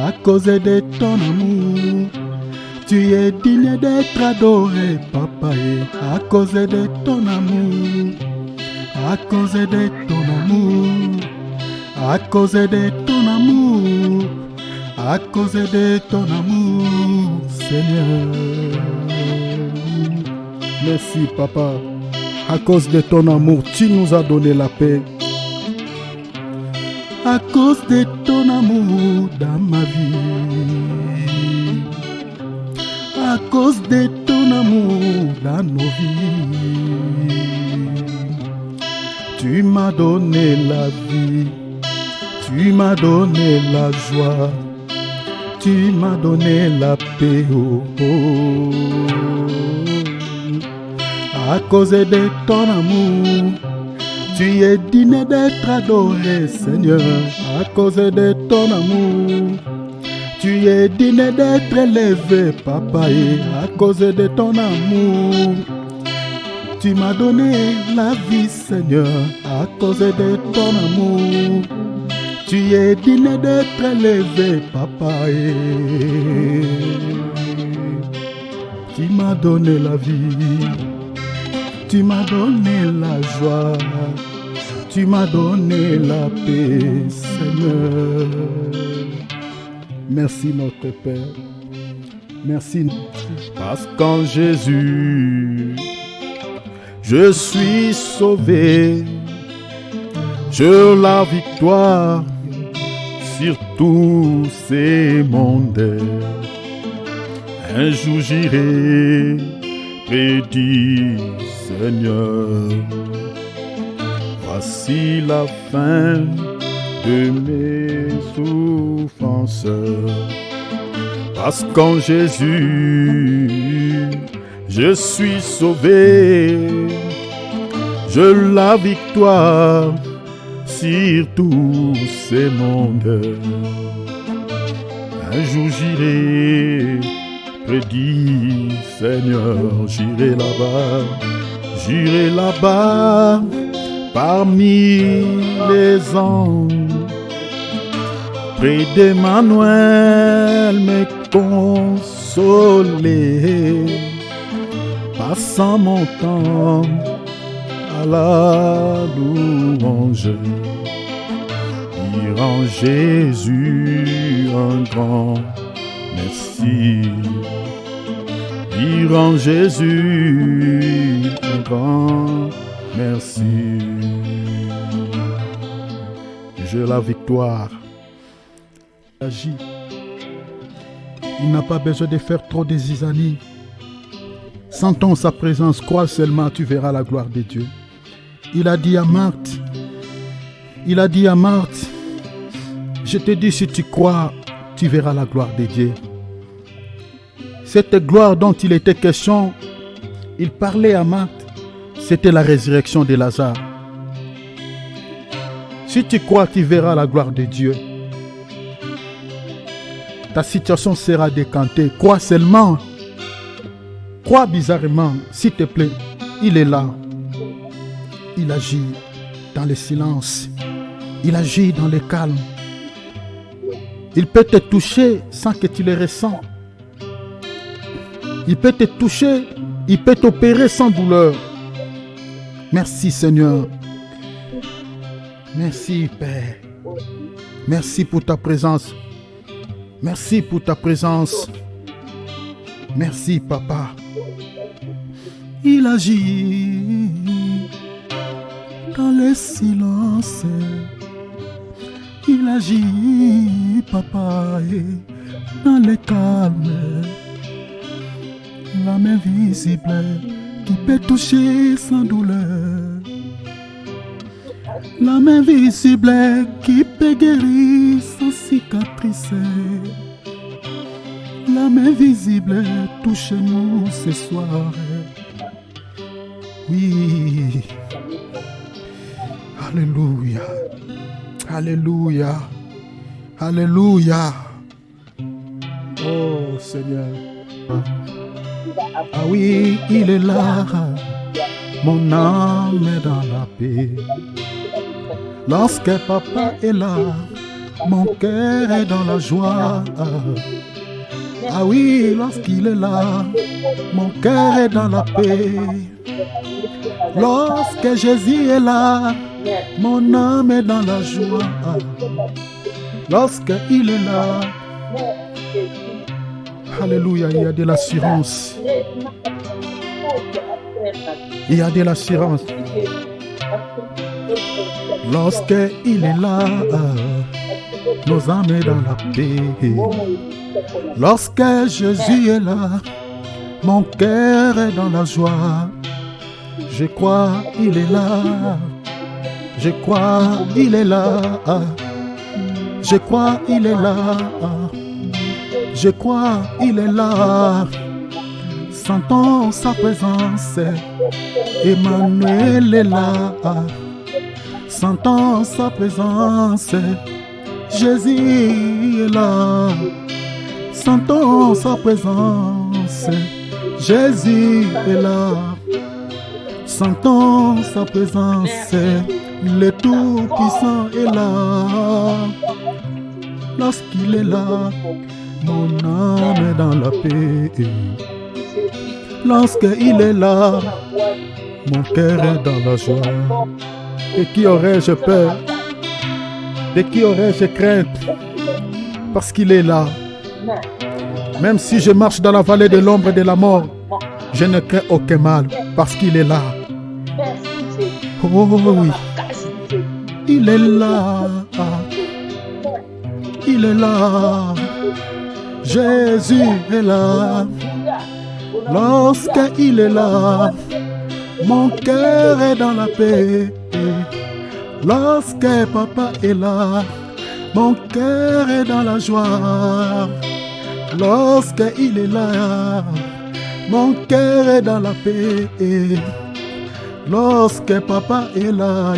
à cause de ton amour. Tu es digne d'être adoré, papa, à cause de ton amour. À cause de ton amour. À cause de ton amour. À cause de ton amour, Seigneur. Merci, papa. À cause de ton amour, tu nous as donné la paix. À cause de ton amour dans ma vie. À cause de ton amour dans nos vies. Tu m'as donné la vie. Tu m'as donné la joie. Tu m'as donné la paix. Oh, oh. À cause de ton amour, tu es digne d'être adoré, Seigneur. À cause de ton amour, tu es digne d'être élevé, papa. Et à cause de ton amour, tu m'as donné la vie, Seigneur. À cause de ton amour, tu es digne d'être élevé, papa. Et tu m'as donné la vie. Tu m'as donné la joie, tu m'as donné la paix, Seigneur. Merci notre Père, merci. Parce qu'en Jésus, je suis sauvé, j'ai la victoire sur tous ces mondes. Un jour j'irai prédire, Seigneur, voici la fin de mes souffrances. Parce qu'en Jésus, je suis sauvé, j'ai la victoire sur tous ces mondes. Un jour j'irai prédire, Seigneur, j'irai là-bas, parmi les anges, près d'Emmanuel, me consoler, passant mon temps à la louange, dire en Jésus un grand merci. Dire en Jésus un grand merci. J'ai la victoire. Agis. Il n'a pas besoin de faire trop de zizanie. Sentons sa présence, crois seulement, tu verras la gloire de Dieu. Il a dit à Marthe, je te dis, si tu crois, tu verras la gloire de Dieu. Cette gloire dont il était question, il parlait à Marthe, c'était la résurrection de Lazare. Si tu crois, tu verras la gloire de Dieu. Ta situation sera décantée. Crois seulement. Crois bizarrement, s'il te plaît. Il est là. Il agit dans le silence. Il agit dans le calme. Il peut te toucher sans que tu le ressens. Il peut te toucher, il peut t'opérer sans douleur. Merci Seigneur. Merci Père. Merci pour ta présence. Merci pour ta présence. Merci Papa. Il agit dans le silence. Il agit, Papa, dans le calme. La main visible qui peut toucher sans douleur. La main visible qui peut guérir sans cicatrice. La main visible touche-nous ce soir. Oui. Alléluia. Alléluia. Alléluia. Oh Seigneur. Ah oui, il est là. Mon âme est dans la paix. Lorsque papa est là, mon cœur est dans la joie. Ah oui, lorsqu'il est là, mon cœur est dans la paix. Lorsque Jésus est là, mon âme est dans la joie. Lorsqu'il est là, alléluia, il y a de l'assurance. Il y a de l'assurance. Lorsqu'il est là, nos âmes sont dans la paix. Lorsque Jésus est là, mon cœur est dans la joie. Je crois, il est là. Je crois, il est là. Je crois, il est là. Je crois, il est là. Sentons sa présence. Emmanuel est là. Sentons sa présence. Jésus est là. Sentons sa présence. Jésus est là. Sentons sa présence. Le Tout-Puissant est là. Lorsqu'il est là, mon âme est dans la paix. Lorsqu'il est là, mon cœur est dans la joie. Et qui aurais-je peur? De qui aurais-je crainte? Parce qu'il est là. Même si je marche dans la vallée de l'ombre de la mort, je ne crains aucun mal parce qu'il est là. Oh oui, il est là. Il est là. Jésus est là. Lorsqu'il est là, mon cœur est dans la paix. Lorsque papa est là, mon cœur est dans la joie. Lorsqu'il est là, mon cœur est dans la paix. Lorsque papa est là,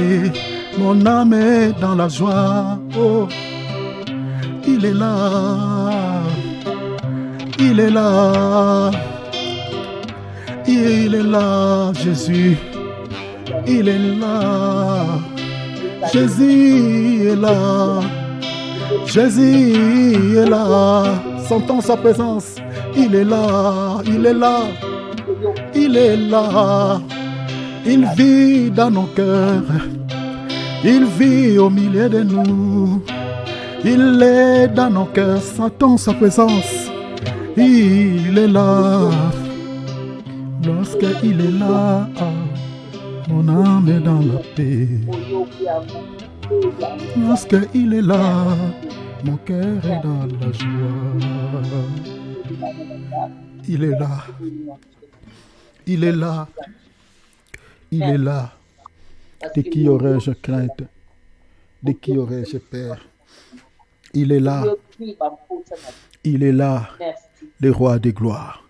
mon âme est dans la joie. Oh, il est là. Il est là. Il est là, Jésus. Il est là. Jésus est là. Jésus est là. Sentons sa présence. Il est là. Il est là. Il est là. Il vit dans nos cœurs. Il vit au milieu de nous. Il est dans nos cœurs. Sentons sa présence. Il est là. Lorsqu'il est là, mon âme est dans la paix. Lorsqu'il est là, mon cœur est dans la joie. Il est là. Il est là. Il est là. De qui aurais-je crainte? De qui aurais-je peur? Il est là. Il est là, le roi des gloires.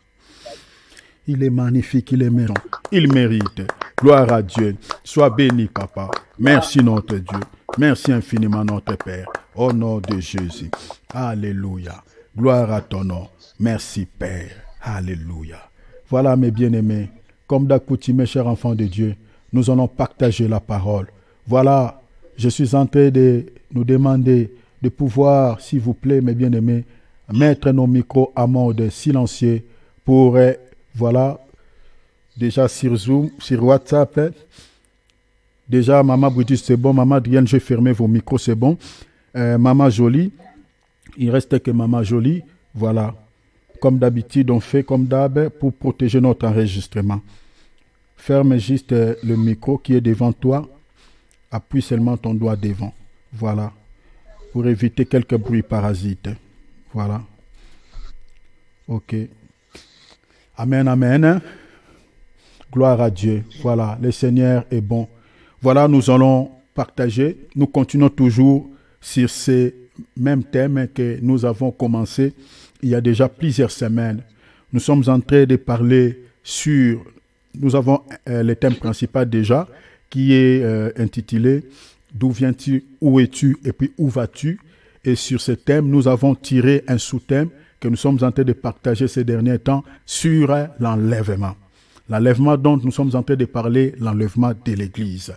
Il est magnifique, il est mérite. Il mérite. Gloire à Dieu. Sois béni, papa. Merci, notre Dieu. Merci infiniment, notre Père. Au nom de Jésus. Alléluia. Gloire à ton nom. Merci, Père. Alléluia. Voilà, mes bien-aimés. Comme d'accoutumé, chers enfants de Dieu, nous allons partager la parole. Voilà, je suis en train de nous demander de pouvoir, s'il vous plaît, mes bien-aimés, mettre nos micros à mode silencieux pour... Voilà, déjà sur Zoom, sur WhatsApp, déjà Maman Brigitte c'est bon, Maman Adrienne, j'ai fermé vos micros, c'est bon. Maman Jolie, il reste que Maman Jolie, voilà. Comme d'habitude, on fait comme d'hab pour protéger notre enregistrement. Ferme juste le micro qui est devant toi, appuie seulement ton doigt devant, voilà, pour éviter quelques bruits parasites, voilà. Ok. Amen, amen. Gloire à Dieu. Voilà, le Seigneur est bon. Voilà, nous allons partager. Nous continuons toujours sur ces mêmes thèmes que nous avons commencé il y a déjà plusieurs semaines. Nous sommes en train de parler sur... Nous avons le thème principal déjà qui est intitulé « D'où viens-tu, où es-tu et puis où vas-tu ?» Et sur ce thème, nous avons tiré un sous-thème que nous sommes en train de partager ces derniers temps sur l'enlèvement. L'enlèvement dont nous sommes en train de parler, l'enlèvement de l'Église.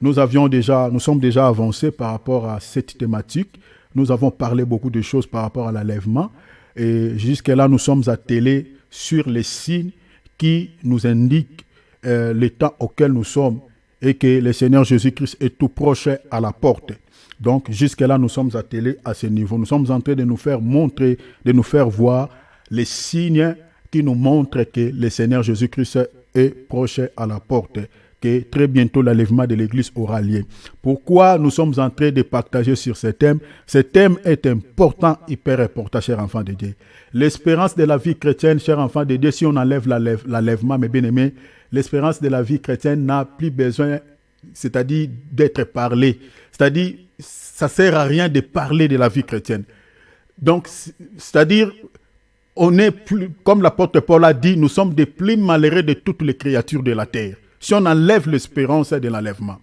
Nous sommes déjà avancés par rapport à cette thématique. nous avons parlé beaucoup de choses par rapport à l'enlèvement. Et jusque-là, nous sommes attelés sur les signes qui nous indiquent le temps auquel nous sommes et que le Seigneur Jésus-Christ est tout proche à la porte. Donc, jusque-là, nous sommes attelés à ce niveau. Nous sommes en train de nous faire montrer, de nous faire voir les signes qui nous montrent que le Seigneur Jésus-Christ est proche à la porte, que très bientôt l'enlèvement de l'Église aura lieu. Pourquoi nous sommes en train de partager sur ce thème? Ce thème est important, hyper important, chers enfants de Dieu. L'espérance de la vie chrétienne, chers enfants de Dieu, si on enlève l'enlèvement, mes bien-aimés, l'espérance de la vie chrétienne n'a plus besoin, c'est-à-dire d'être parlée. C'est-à-dire, ça ne sert à rien de parler de la vie chrétienne. Donc, c'est-à-dire, on est plus, comme l'apôtre Paul a dit, nous sommes des plus malheureux de toutes les créatures de la terre. Si on enlève l'espérance de l'enlèvement.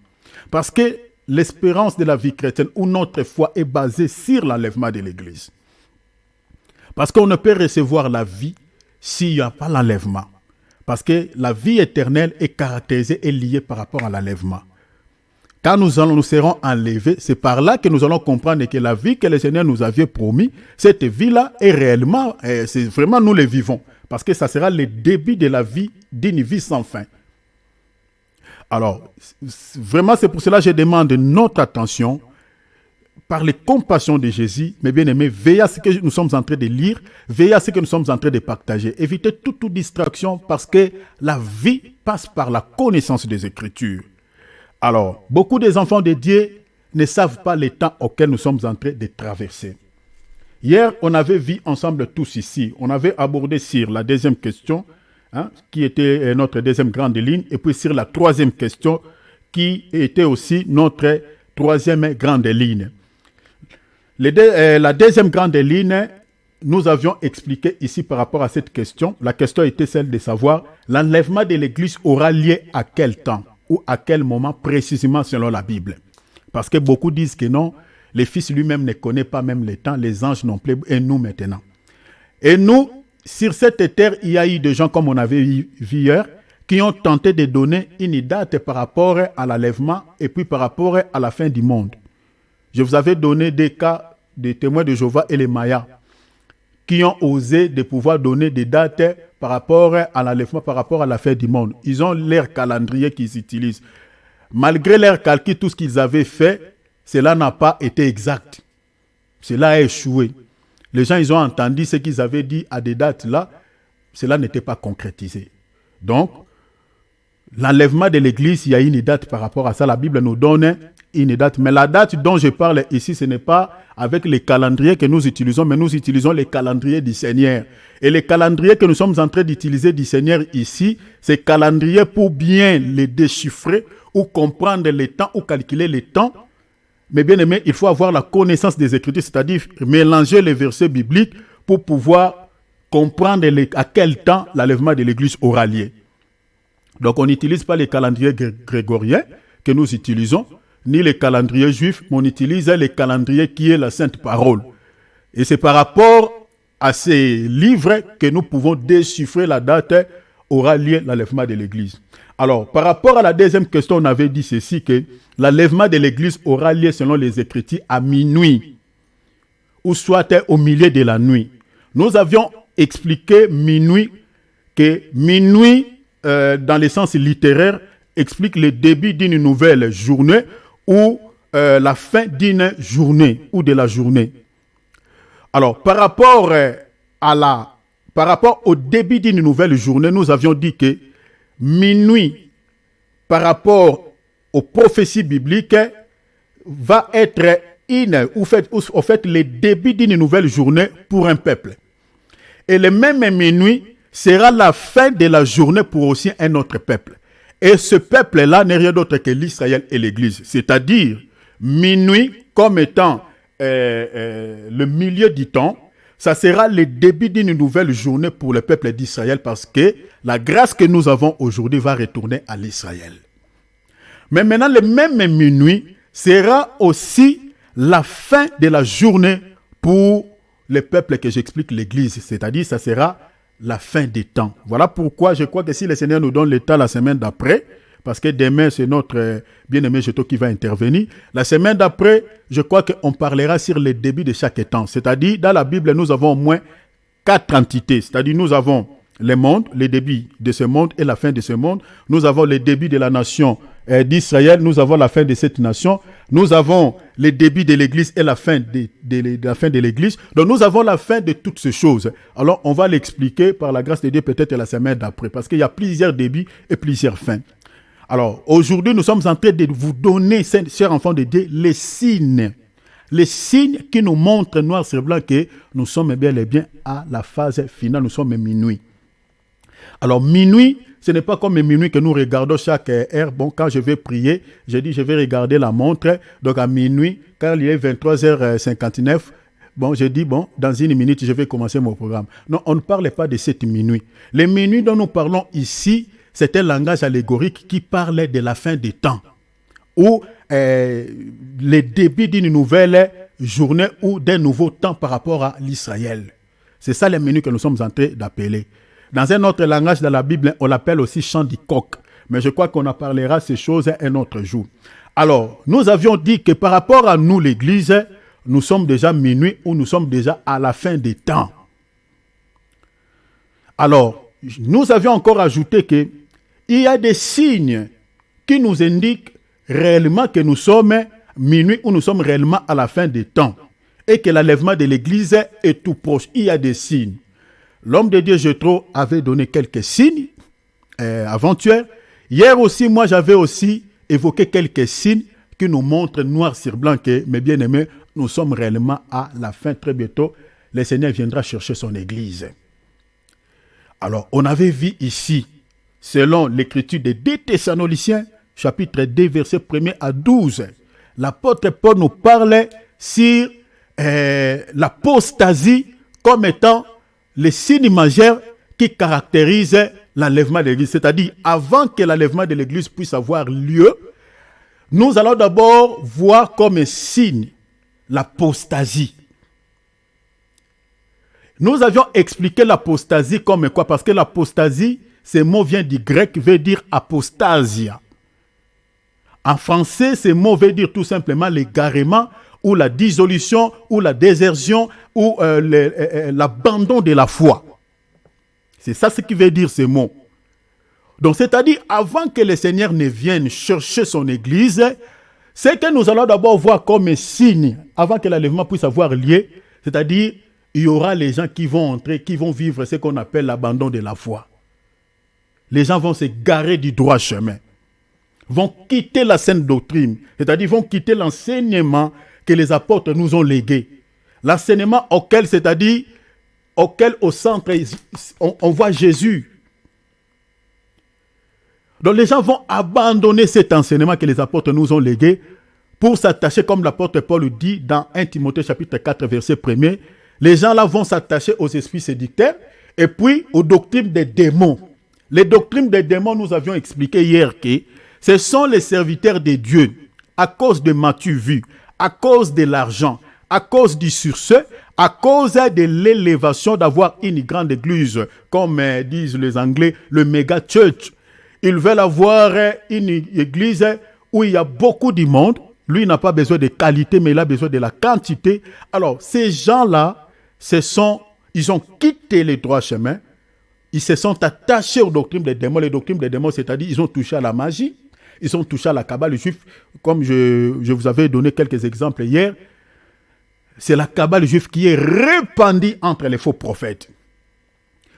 Parce que l'espérance de la vie chrétienne ou notre foi est basée sur l'enlèvement de l'Église. Parce qu'on ne peut recevoir la vie s'il n'y a pas l'enlèvement. Parce que la vie éternelle est caractérisée et liée par rapport à l'enlèvement. Quand nous serons enlevés, c'est par là que nous allons comprendre que la vie que le Seigneur nous avait promis, cette vie-là est réellement, c'est vraiment nous les vivons. Parce que ça sera le début de la vie, d'une vie sans fin. Alors, vraiment, c'est pour cela que je demande notre attention par les compassions de Jésus. Mes bien-aimés, veillez à ce que nous sommes en train de lire, veillez à ce que nous sommes en train de partager. Évitez toute distraction parce que la vie passe par la connaissance des Écritures. Alors, beaucoup des enfants de Dieu ne savent pas les temps auxquels nous sommes en train de traverser. Hier, on avait vu ensemble tous ici, on avait abordé sur la deuxième question, qui était notre deuxième grande ligne, et puis sur la troisième question, qui était aussi notre troisième grande ligne. La deuxième grande ligne, nous avions expliqué ici par rapport à cette question. La question était celle de savoir l'enlèvement de l'Église aura lieu à quel temps ou à quel moment précisément selon la Bible. Parce que beaucoup disent que non, le Fils lui-même ne connaît pas même le temps, les anges non plus, et nous maintenant. Et nous, sur cette terre, il y a eu des gens, comme on avait vu hier, qui ont tenté de donner une date par rapport à l'enlèvement et puis par rapport à la fin du monde. Je vous avais donné des cas des témoins de Jéhovah et les Mayas qui ont osé de pouvoir donner des dates par rapport à l'enlèvement, par rapport à la fin du monde. Ils ont leur calendrier qu'ils utilisent. Malgré leur calcul, tout ce qu'ils avaient fait, cela n'a pas été exact. Cela a échoué. Les gens, ils ont entendu ce qu'ils avaient dit à des dates là, cela n'était pas concrétisé. Donc, l'enlèvement de l'Église, il y a une date par rapport à ça. La Bible nous donne une date. Mais la date dont je parle ici, ce n'est pas avec les calendriers que nous utilisons, mais nous utilisons les calendriers du Seigneur. Et les calendriers que nous sommes en train d'utiliser du Seigneur ici, c'est calendriers pour bien les déchiffrer ou comprendre les temps ou calculer les temps. Mais bien aimé, il faut avoir la connaissance des Écritures, c'est-à-dire mélanger les versets bibliques pour pouvoir comprendre à quel temps l'enlèvement de l'Église aura lieu. Donc on n'utilise pas les calendriers grégoriens que nous utilisons, ni les calendriers juifs, mais on utilise les calendriers qui est la Sainte Parole. Et c'est par rapport à ces livres que nous pouvons déchiffrer la date aura lieu l'enlèvement de l'Église. Alors, par rapport à la deuxième question, on avait dit ceci, que l'enlèvement de l'Église aura lieu selon les Écritures à minuit, ou soit au milieu de la nuit. Nous avions expliqué minuit, que minuit, dans le sens littéraire, explique le début d'une nouvelle journée ou la fin d'une journée ou de la journée. Alors, par rapport au début d'une nouvelle journée, nous avions dit que minuit, par rapport aux prophéties bibliques, va être au fait le début d'une nouvelle journée pour un peuple. Et le même minuit sera la fin de la journée pour aussi un autre peuple. Et ce peuple-là n'est rien d'autre que l'Israël et l'Église. C'est-à-dire, minuit comme étant le milieu du temps, ça sera le début d'une nouvelle journée pour le peuple d'Israël parce que la grâce que nous avons aujourd'hui va retourner à l'Israël. Mais maintenant, le même minuit sera aussi la fin de la journée pour le peuple que j'explique, l'Église. C'est-à-dire, ça sera la fin des temps. Voilà pourquoi je crois que si le Seigneur nous donne le temps la semaine d'après, parce que demain, c'est notre bien-aimé Jeto qui va intervenir. La semaine d'après, je crois qu'on parlera sur les débuts de chaque temps. C'est-à-dire, dans la Bible, nous avons au moins 4 entités. C'est-à-dire, nous avons les mondes, les débuts de ce monde et la fin de ce monde. Nous avons les débuts de la nation d'Israël. Nous avons la fin de cette nation. Nous avons les débuts de l'Église et la fin de l'Église. Donc, nous avons la fin de toutes ces choses. Alors, on va l'expliquer par la grâce de Dieu peut-être la semaine d'après, parce qu'il y a plusieurs débuts et plusieurs fins. Alors, aujourd'hui, nous sommes en train de vous donner, chers enfants de Dieu, les signes qui nous montrent noir sur blanc que nous sommes bien et bien à la phase finale. Nous sommes minuit. Alors, minuit, ce n'est pas comme minuit que nous regardons chaque heure. Bon, quand je vais prier, je dis je vais regarder la montre. Donc, à minuit, quand il est 23h59, bon, je dis, bon, dans une minute, je vais commencer mon programme. Non, on ne parle pas de cette minuit. Les minuits dont nous parlons ici, c'est un langage allégorique qui parle de la fin des temps, ou le début d'une nouvelle journée ou d'un nouveau temps par rapport à l'Israël. C'est ça les minuits que nous sommes en train d'appeler. Dans un autre langage de la Bible, on l'appelle aussi chant du coq. Mais je crois qu'on en parlera ces choses un autre jour. Alors, nous avions dit que par rapport à nous, l'Église, nous sommes déjà minuit ou nous sommes déjà à la fin des temps. Alors, nous avions encore ajouté qu'il y a des signes qui nous indiquent réellement que nous sommes minuit ou nous sommes réellement à la fin des temps et que l'enlèvement de l'Église est tout proche. Il y a des signes. L'homme de Dieu Jétro avait donné quelques signes avant-hier. Hier aussi, moi, j'avais aussi évoqué quelques signes qui nous montrent noir sur blanc que, mes bien-aimés, nous sommes réellement à la fin. Très bientôt, le Seigneur viendra chercher son Église. Alors, on avait vu ici, selon l'écriture des 2 Thessaloniciens, chapitre 2, verset 1er à 12, l'apôtre Paul nous parlait sur l'apostasie comme étant les signes majeurs qui caractérisent l'enlèvement de l'Église. C'est-à-dire, avant que l'enlèvement de l'Église puisse avoir lieu, nous allons d'abord voir comme un signe l'apostasie. Nous avions expliqué l'apostasie comme quoi? Parce que l'apostasie, ce mot vient du grec, veut dire apostasia. En français, ce mot veut dire tout simplement l'égarement ou la dissolution ou la désertion ou l'abandon de la foi. C'est ça ce qui veut dire ce mot. Donc, c'est-à-dire, avant que le Seigneur ne vienne chercher son Église, c'est que nous allons d'abord voir comme un signe, avant que l'enlèvement puisse avoir lieu, c'est-à-dire, il y aura les gens qui vont entrer, qui vont vivre ce qu'on appelle l'abandon de la foi. Les gens vont se garer du droit chemin, vont quitter la sainte doctrine, c'est-à-dire vont quitter l'enseignement que les apôtres nous ont légué. L'enseignement auquel, c'est-à-dire, auquel au centre, on voit Jésus. Donc les gens vont abandonner cet enseignement que les apôtres nous ont légué pour s'attacher, comme l'apôtre Paul dit dans 1 Timothée chapitre 4, verset 1er, les gens là vont s'attacher aux esprits séducteurs et puis aux doctrines des démons. Les doctrines des démons, nous avions expliqué hier que ce sont les serviteurs de Dieu, à cause de Matthieu vu, à cause de l'argent, à cause du succès, à cause de l'élévation d'avoir une grande église, comme disent les Anglais, le méga church. Ils veulent avoir une église où il y a beaucoup de monde. Lui, il n'a pas besoin de qualité, mais il a besoin de la quantité. Alors, ces gens-là, ils ont quitté les droits chemins. Ils se sont attachés aux doctrines des démons. Les doctrines des démons, c'est-à-dire, ils ont touché à la magie. Ils ont touché à la Kabbale juive. Comme je vous avais donné quelques exemples hier, c'est la Kabbale juive qui est répandue entre les faux prophètes.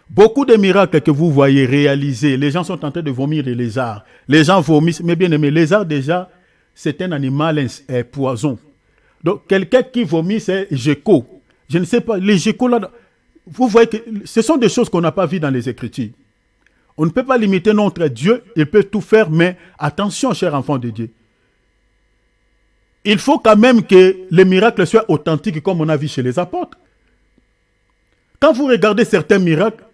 Beaucoup de miracles que vous voyez réalisés, les gens sont en train de vomir des lézards. Les gens vomissent, mais bien aimé, lézard déjà, c'est un animal poison. Donc, quelqu'un qui vomit, c'est Géco. Je ne sais pas, les Géco là, vous voyez que ce sont des choses qu'on n'a pas vues dans les Écritures. On ne peut pas limiter notre Dieu, il peut tout faire, mais attention, chers enfants de Dieu. Il faut quand même que les miracles soient authentiques comme on a vu chez les apôtres. Quand vous regardez certains miracles,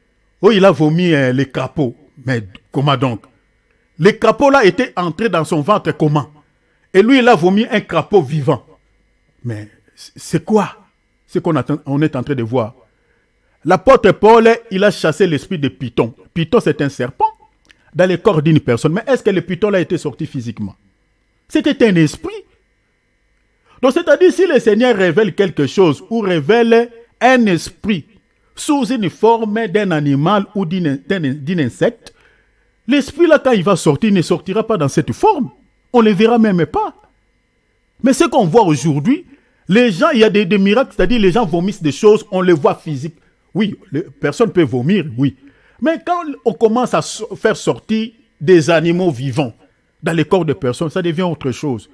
oh, il a vomi les crapauds. Mais comment donc? Les crapauds là étaient entrés dans son ventre comment? Et lui, il a vomi un crapaud vivant. Mais c'est quoi ce qu'on est en train de voir? L'apôtre Paul, il a chassé l'esprit de Python. Python, c'est un serpent. dans le corps d'une personne. Mais est-ce que le python a été sorti physiquement? C'était un esprit. Donc, c'est-à-dire, si le Seigneur révèle quelque chose ou révèle un esprit sous une forme d'un animal ou d'un insecte, l'esprit là, quand il va sortir, il ne sortira pas dans cette forme. On ne le verra même pas. Mais ce qu'on voit aujourd'hui, les gens, il y a des miracles, c'est-à-dire les gens vomissent des choses, on les voit physiques. Oui, personne peut vomir, oui. Mais quand on commence à faire sortir des animaux vivants dans les corps de personnes, ça devient autre chose.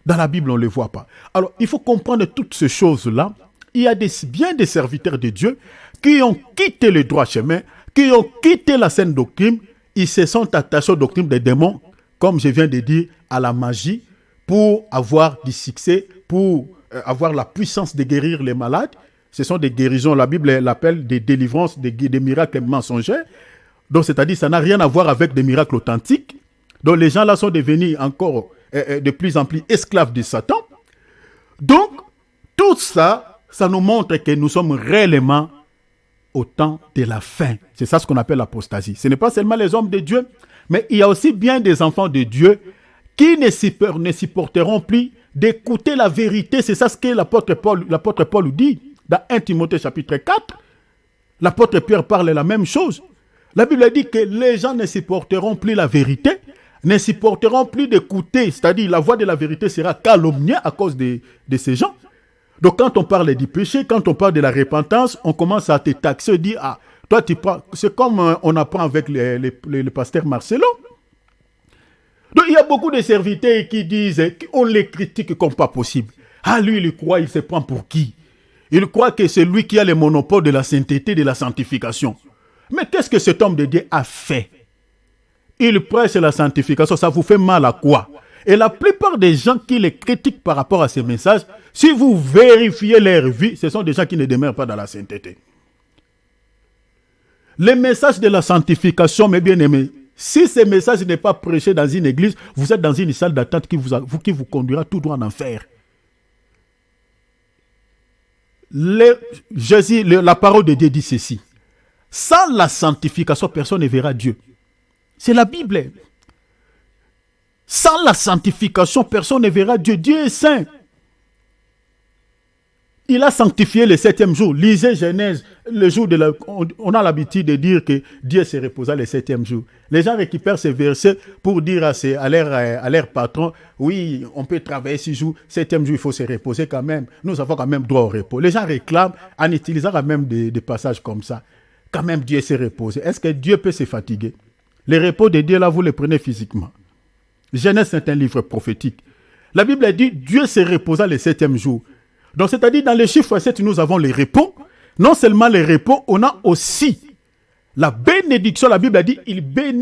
Dans la Bible, on ne le voit pas. Alors, il faut comprendre toutes ces choses-là. Il y a bien des serviteurs de Dieu qui ont quitté le droit chemin, qui ont quitté la saine doctrine. Ils se sont attachés aux doctrines des démons, comme je viens de dire, à la magie, pour avoir du succès, pour avoir la puissance de guérir les malades. Ce sont des guérisons, la Bible l'appelle des délivrances, des miracles mensongers. Donc, c'est-à-dire, ça n'a rien à voir avec des miracles authentiques. Donc, les gens là sont devenus encore de plus en plus esclaves de Satan. Donc, tout ça, ça nous montre que nous sommes réellement au temps de la fin. C'est ça ce qu'on appelle l'apostasie. Ce n'est pas seulement les hommes de Dieu, mais il y a aussi bien des enfants de Dieu qui ne supporteront plus d'écouter la vérité. C'est ça ce que l'apôtre Paul dit dans 1 Timothée chapitre 4. L'apôtre Pierre parle de la même chose. La Bible dit que les gens ne supporteront plus la vérité, ne supporteront plus d'écouter, c'est-à-dire la voix de la vérité sera calomniée à cause de ces gens. Donc quand on parle du péché, quand on parle de la repentance, on commence à te taxer, dire, ah, toi tu parles, c'est comme on apprend avec le pasteur Marcelo. Donc il y a beaucoup de serviteurs qui disent, on les critique comme pas possible. Ah lui il croit, il se prend pour qui? Il croit que c'est lui qui a le monopole de la sainteté, de la sanctification. Mais qu'est-ce que cet homme de Dieu a fait? Il prêche la sanctification, ça vous fait mal à quoi? Et la plupart des gens qui les critiquent par rapport à ces messages, si vous vérifiez leur vie, ce sont des gens qui ne demeurent pas dans la sainteté. Les messages de la sanctification, mes bien-aimés, si ce message n'est pas prêché dans une église, vous êtes dans une salle d'attente qui vous conduira tout droit en enfer. La parole de Dieu dit ceci. Sans la sanctification, personne ne verra Dieu. C'est la Bible. Sans la sanctification, personne ne verra Dieu. Dieu est saint. Il a sanctifié le 7e jour. Lisez Genèse, le jour de la... On a l'habitude de dire que Dieu se reposa le 7e jour. Les gens récupèrent ces versets pour dire à leur patron, oui, on peut travailler 6 jours, 7e jour, il faut se reposer quand même. Nous avons quand même droit au repos. Les gens réclament en utilisant quand même des passages comme ça. Quand même, Dieu s'est reposé. Est-ce que Dieu peut se fatiguer? Les repos de Dieu, là, vous les prenez physiquement. Genèse, c'est un livre prophétique. La Bible dit, Dieu se reposa le 7e jour. Donc, c'est-à-dire, dans le chiffre 7, nous avons les repos. Non seulement les repos, on a aussi la bénédiction. La Bible dit,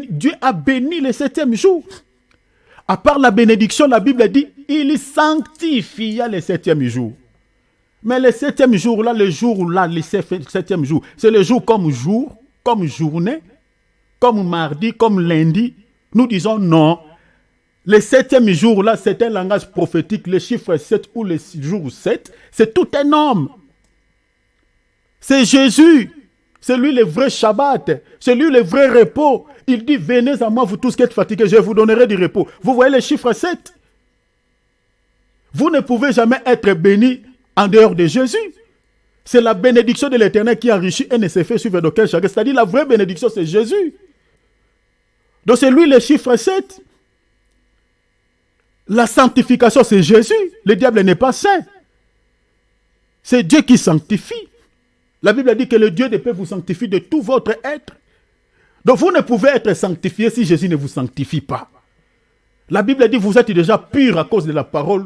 Dieu a béni le 7e jour. À part la bénédiction, la Bible dit, il sanctifia le 7e jour. Mais le 7e jour, là, le jour là, le 7e jour, c'est le jour, comme journée, comme mardi, comme lundi. Nous disons non. Le 7e jour, là, c'est un langage prophétique. Le chiffre 7 ou le jour 7, c'est tout un homme. C'est Jésus. C'est lui le vrai Shabbat. C'est lui le vrai repos. Il dit, venez à moi, vous tous qui êtes fatigués, je vous donnerai du repos. Vous voyez le chiffre 7? Vous ne pouvez jamais être béni en dehors de Jésus. C'est la bénédiction de l'Éternel qui enrichit et ne se fait suivre d'aucun chacun. C'est-à-dire, la vraie bénédiction, c'est Jésus. Donc, c'est lui le chiffre 7. La sanctification, c'est Jésus. Le diable n'est pas saint. C'est Dieu qui sanctifie. La Bible dit que le Dieu de paix vous sanctifie de tout votre être. Donc vous ne pouvez être sanctifié si Jésus ne vous sanctifie pas. La Bible dit que vous êtes déjà pur à cause de la parole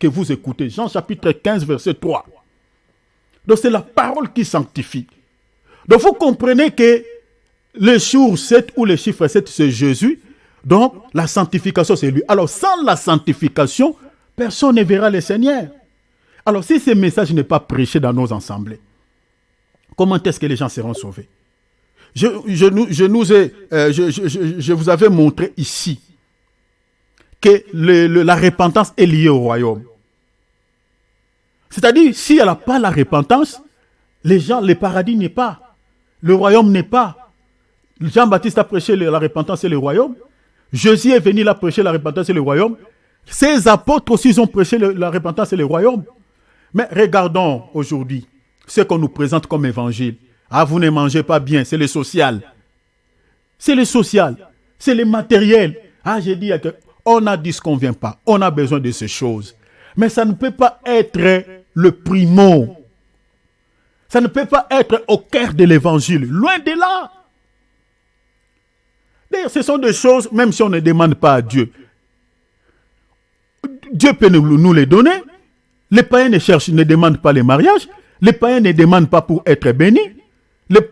que vous écoutez. Jean chapitre 15, verset 3. Donc c'est la parole qui sanctifie. Donc vous comprenez que le jour 7 ou le chiffre 7, c'est Jésus. Donc, la sanctification, c'est lui. Alors, sans la sanctification, personne ne verra le Seigneur. Alors, si ce message n'est pas prêché dans nos assemblées, comment est-ce que les gens seront sauvés? Je vous avais montré ici que la repentance est liée au royaume. C'est-à-dire, s'il n'y a pas la repentance, les gens, le paradis n'est pas, le royaume n'est pas. Jean-Baptiste a prêché la repentance et le royaume. Jésus est venu, il a prêché la repentance et le royaume. Ses apôtres aussi ont prêché la repentance et le royaume. Mais regardons aujourd'hui ce qu'on nous présente comme évangile. Ah, vous ne mangez pas bien, c'est le social. C'est le social, c'est le matériel. Ah, j'ai dit qu'on a dit ce qu'on ne vient pas. On a besoin de ces choses. Mais ça ne peut pas être le primo. Ça ne peut pas être au cœur de l'évangile. Loin de là. D'ailleurs, ce sont des choses, même si on ne demande pas à Dieu. Dieu peut nous les donner. Les païens ne demandent pas les mariages. Les païens ne demandent pas pour être bénis.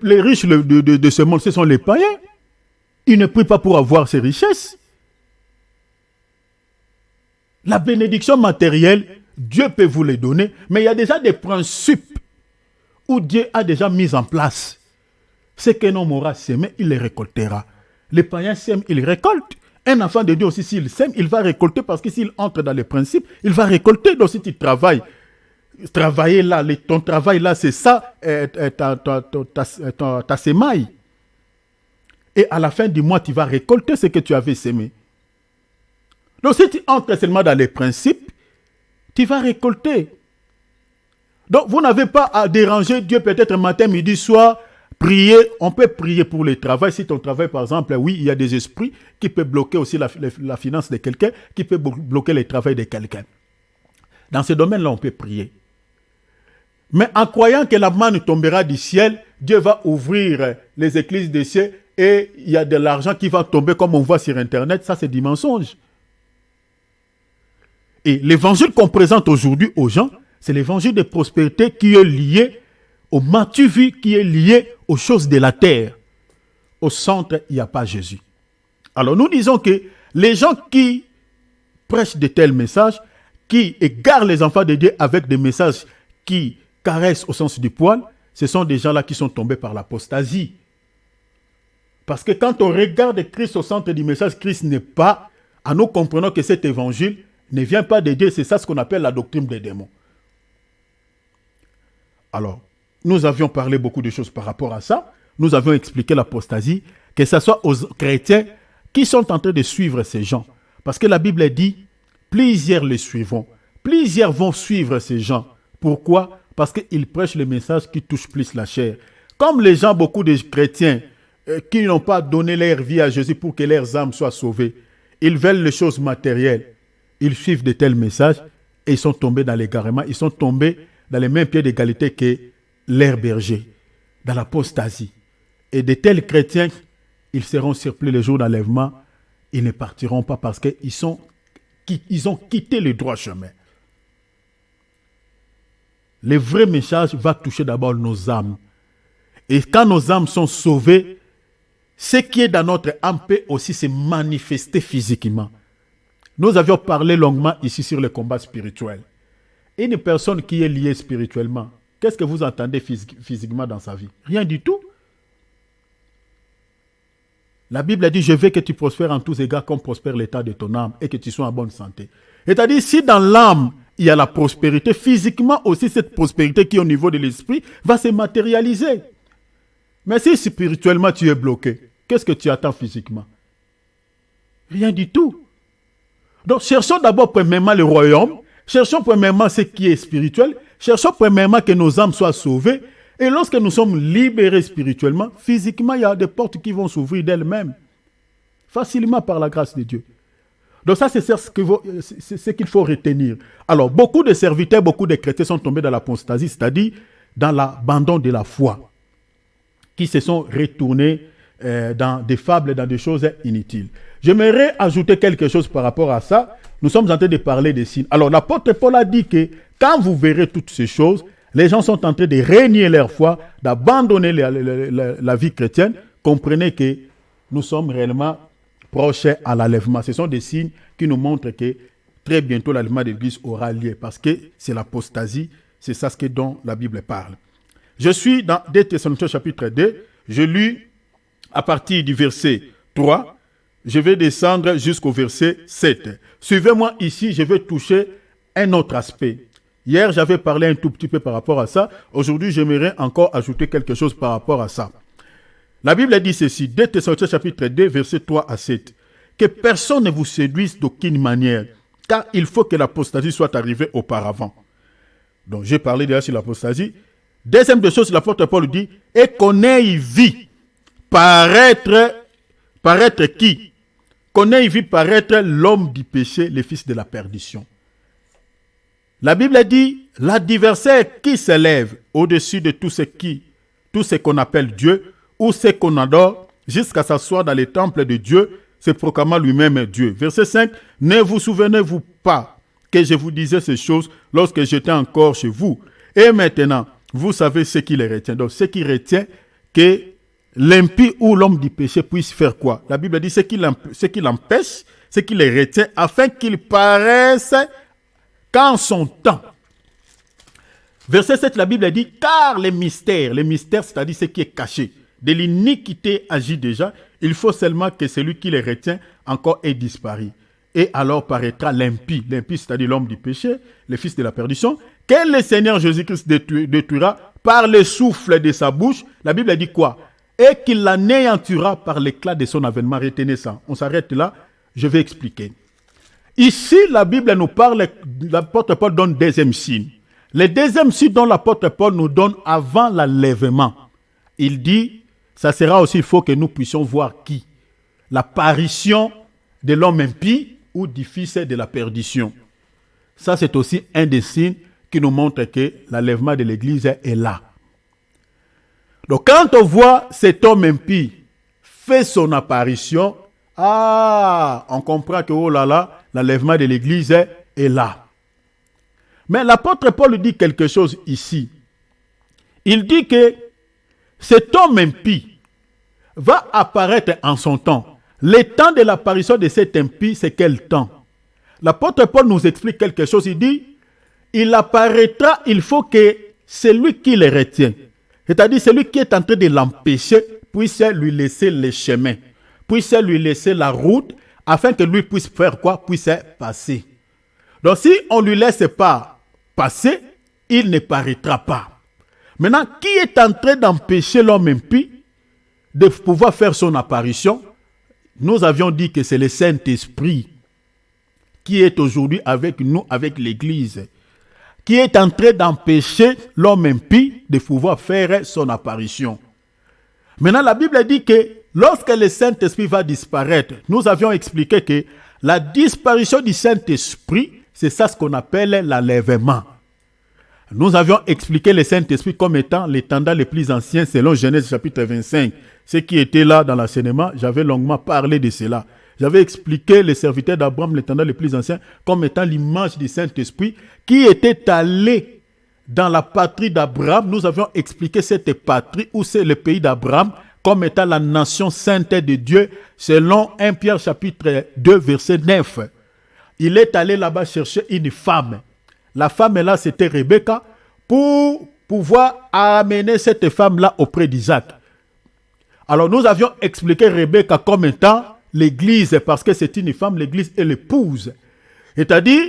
Les riches de ce monde, ce sont les païens. Ils ne prient pas pour avoir ces richesses. La bénédiction matérielle, Dieu peut vous les donner, mais il y a déjà des principes où Dieu a déjà mis en place. Ce qu'un homme aura semé, il les récoltera. Les païens sèment, ils récoltent. Un enfant de Dieu aussi, s'il sème, il va récolter parce que s'il entre dans les principes, il va récolter. Donc si tu travailles, travailler là, ton travail là, c'est ça, ta semaille. Et à la fin du mois, tu vas récolter ce que tu avais semé. Donc si tu entres seulement dans les principes, tu vas récolter. Donc vous n'avez pas à déranger Dieu peut-être matin, midi, soir, prier. On peut prier pour le travail. Si ton travail, par exemple, oui, il y a des esprits qui peuvent bloquer aussi la finance de quelqu'un, qui peuvent bloquer le travail de quelqu'un. Dans ce domaine-là, on peut prier. Mais en croyant que la manne tombera du ciel, Dieu va ouvrir les écluses des cieux et il y a de l'argent qui va tomber comme on voit sur Internet. Ça, c'est du mensonge. Et l'évangile qu'on présente aujourd'hui aux gens, c'est l'évangile de prospérité qui est lié au matu-vie, qui est lié aux choses de la terre. Au centre, il n'y a pas Jésus. Alors nous disons que les gens qui prêchent de tels messages, qui égarent les enfants de Dieu avec des messages qui caressent au sens du poil, ce sont des gens-là qui sont tombés par l'apostasie. Parce que quand on regarde Christ au centre du message, Christ n'est pas, à nous comprenons que cet évangile ne vient pas de Dieu, c'est ça ce qu'on appelle la doctrine des démons. Alors, nous avions parlé beaucoup de choses par rapport à ça. Nous avions expliqué l'apostasie, que ce soit aux chrétiens qui sont en train de suivre ces gens. Parce que la Bible dit, plusieurs les suivront. Plusieurs vont suivre ces gens. Pourquoi? Parce qu'ils prêchent le message qui touche plus la chair. Comme les gens, beaucoup de chrétiens, qui n'ont pas donné leur vie à Jésus pour que leurs âmes soient sauvées, ils veulent les choses matérielles. Ils suivent de tels messages et ils sont tombés dans l'égarement. Ils sont tombés dans les mêmes pieds d'égalité que leurs bergers, dans l'apostasie. Et de tels chrétiens, ils seront surpris le jour d'enlèvement. Ils ne partiront pas parce qu'ils ont quitté le droit chemin. Le vrai message va toucher d'abord nos âmes. Et quand nos âmes sont sauvées, ce qui est dans notre âme peut aussi se manifester physiquement. Nous avions parlé longuement ici sur le combat spirituel. Une personne qui est liée spirituellement, qu'est-ce que vous entendez physiquement dans sa vie? Rien du tout. La Bible a dit, je veux que tu prospères en tous égards comme prospère l'état de ton âme et que tu sois en bonne santé. C'est-à-dire, si dans l'âme, il y a la prospérité, physiquement aussi, cette prospérité qui est au niveau de l'esprit va se matérialiser. Mais si spirituellement tu es bloqué, qu'est-ce que tu attends physiquement? Rien du tout. Donc, cherchons d'abord premièrement le royaume, cherchons premièrement ce qui est spirituel, cherchons premièrement que nos âmes soient sauvées, et lorsque nous sommes libérés spirituellement, physiquement, il y a des portes qui vont s'ouvrir d'elles-mêmes, facilement par la grâce de Dieu. Donc ça, c'est ce qu'il faut retenir. Alors, beaucoup de serviteurs, beaucoup de chrétiens sont tombés dans l'apostasie, c'est-à-dire dans l'abandon de la foi, qui se sont retournés dans des fables, dans des choses inutiles. J'aimerais ajouter quelque chose par rapport à ça. Nous sommes en train de parler des signes. Alors, l'apôtre Paul a dit que quand vous verrez toutes ces choses, les gens sont en train de renier leur foi, d'abandonner la vie chrétienne. Comprenez que nous sommes réellement proches à l'enlèvement. Ce sont des signes qui nous montrent que très bientôt l'enlèvement de l'Église aura lieu parce que c'est l'apostasie, c'est ça ce dont la Bible parle. Je suis dans 2 Thessaloniciens chapitre 2, je lis à partir du verset 3, je vais descendre jusqu'au verset 7. Suivez-moi ici, je vais toucher un autre aspect. Hier, j'avais parlé un tout petit peu par rapport à ça. Aujourd'hui, j'aimerais encore ajouter quelque chose par rapport à ça. La Bible dit ceci, 2 Thessaloniciens chapitre 2, versets 3 à 7. Que personne ne vous séduise d'aucune manière, car il faut que l'apostasie soit arrivée auparavant. Donc j'ai parlé déjà sur l'apostasie. Deuxième des choses, l'apôtre Paul dit, et qu'on ait vu paraître qui? Qu'on ait vu paraître l'homme du péché, le fils de la perdition. La Bible dit, l'adversaire qui s'élève au-dessus de tout ce qu'on appelle Dieu, ou ce qu'on adore, jusqu'à s'asseoir dans les temples de Dieu, se proclamant lui-même Dieu. Verset 5, ne vous souvenez-vous pas que je vous disais ces choses lorsque j'étais encore chez vous? Et maintenant, vous savez ce qui les retient. Donc, ce qui retient que l'impie ou l'homme du péché puisse faire quoi? La Bible dit ce qui l'empêche, ce qui les retient, afin qu'il paraisse qu'en son temps. Verset 7, la Bible dit, car les mystères, c'est-à-dire ce qui est caché, de l'iniquité agit déjà, il faut seulement que celui qui les retient encore ait disparu. Et alors paraîtra l'impie, c'est-à-dire l'homme du péché, le fils de la perdition, que le Seigneur Jésus-Christ détruira par le souffle de sa bouche. La Bible dit quoi? Et qu'il l'anéantira par l'éclat de son avènement. Retenez ça. On s'arrête là, je vais expliquer. Ici, la Bible nous parle, l'apôtre Paul donne deuxième signe. Le deuxième signe dont l'apôtre Paul nous donne avant l'enlèvement. Il dit, ça sera aussi, il faut que nous puissions voir qui? L'apparition de l'homme impie ou du fils de la perdition. Ça, c'est aussi un des signes qui nous montre que l'enlèvement de l'Église est là. Donc, quand on voit cet homme impie fait son apparition, on comprend que, oh là là, l'enlèvement de l'Église est là. Mais l'apôtre Paul dit quelque chose ici. Il dit que cet homme impie va apparaître en son temps. Le temps de l'apparition de cet impie, c'est quel temps? L'apôtre Paul nous explique quelque chose. Il dit, il apparaîtra, il faut que celui qui le retient, c'est-à-dire celui qui est en train de l'empêcher, puisse lui laisser le chemin, puisse lui laisser la route, afin que lui puisse faire quoi? Puisse passer. Donc si on ne lui laisse pas passer, il ne paraîtra pas. Maintenant, qui est en train d'empêcher l'homme impie de pouvoir faire son apparition? Nous avions dit que c'est le Saint-Esprit qui est aujourd'hui avec nous, avec l'Église, qui est en train d'empêcher l'homme impie de pouvoir faire son apparition. Maintenant, la Bible dit que lorsque le Saint-Esprit va disparaître, nous avions expliqué que la disparition du Saint-Esprit, c'est ça ce qu'on appelle l'enlèvement. Nous avions expliqué le Saint-Esprit comme étant l'étendard le plus ancien selon Genèse chapitre 25. Ceux qui étaient là dans l'enseignement, j'avais longuement parlé de cela. J'avais expliqué le serviteur d'Abraham, l'étendard le plus ancien, comme étant l'image du Saint-Esprit qui était allé dans la patrie d'Abraham. Nous avions expliqué cette patrie où c'est le pays d'Abraham comme étant la nation sainte de Dieu selon 1 Pierre chapitre 2 verset 9. Il est allé là-bas chercher une femme. La femme là, c'était Rebecca, pour pouvoir amener cette femme-là auprès d'Isaac. Alors nous avions expliqué Rebecca comme étant l'église, parce que c'est une femme, l'église est l'épouse. C'est-à-dire,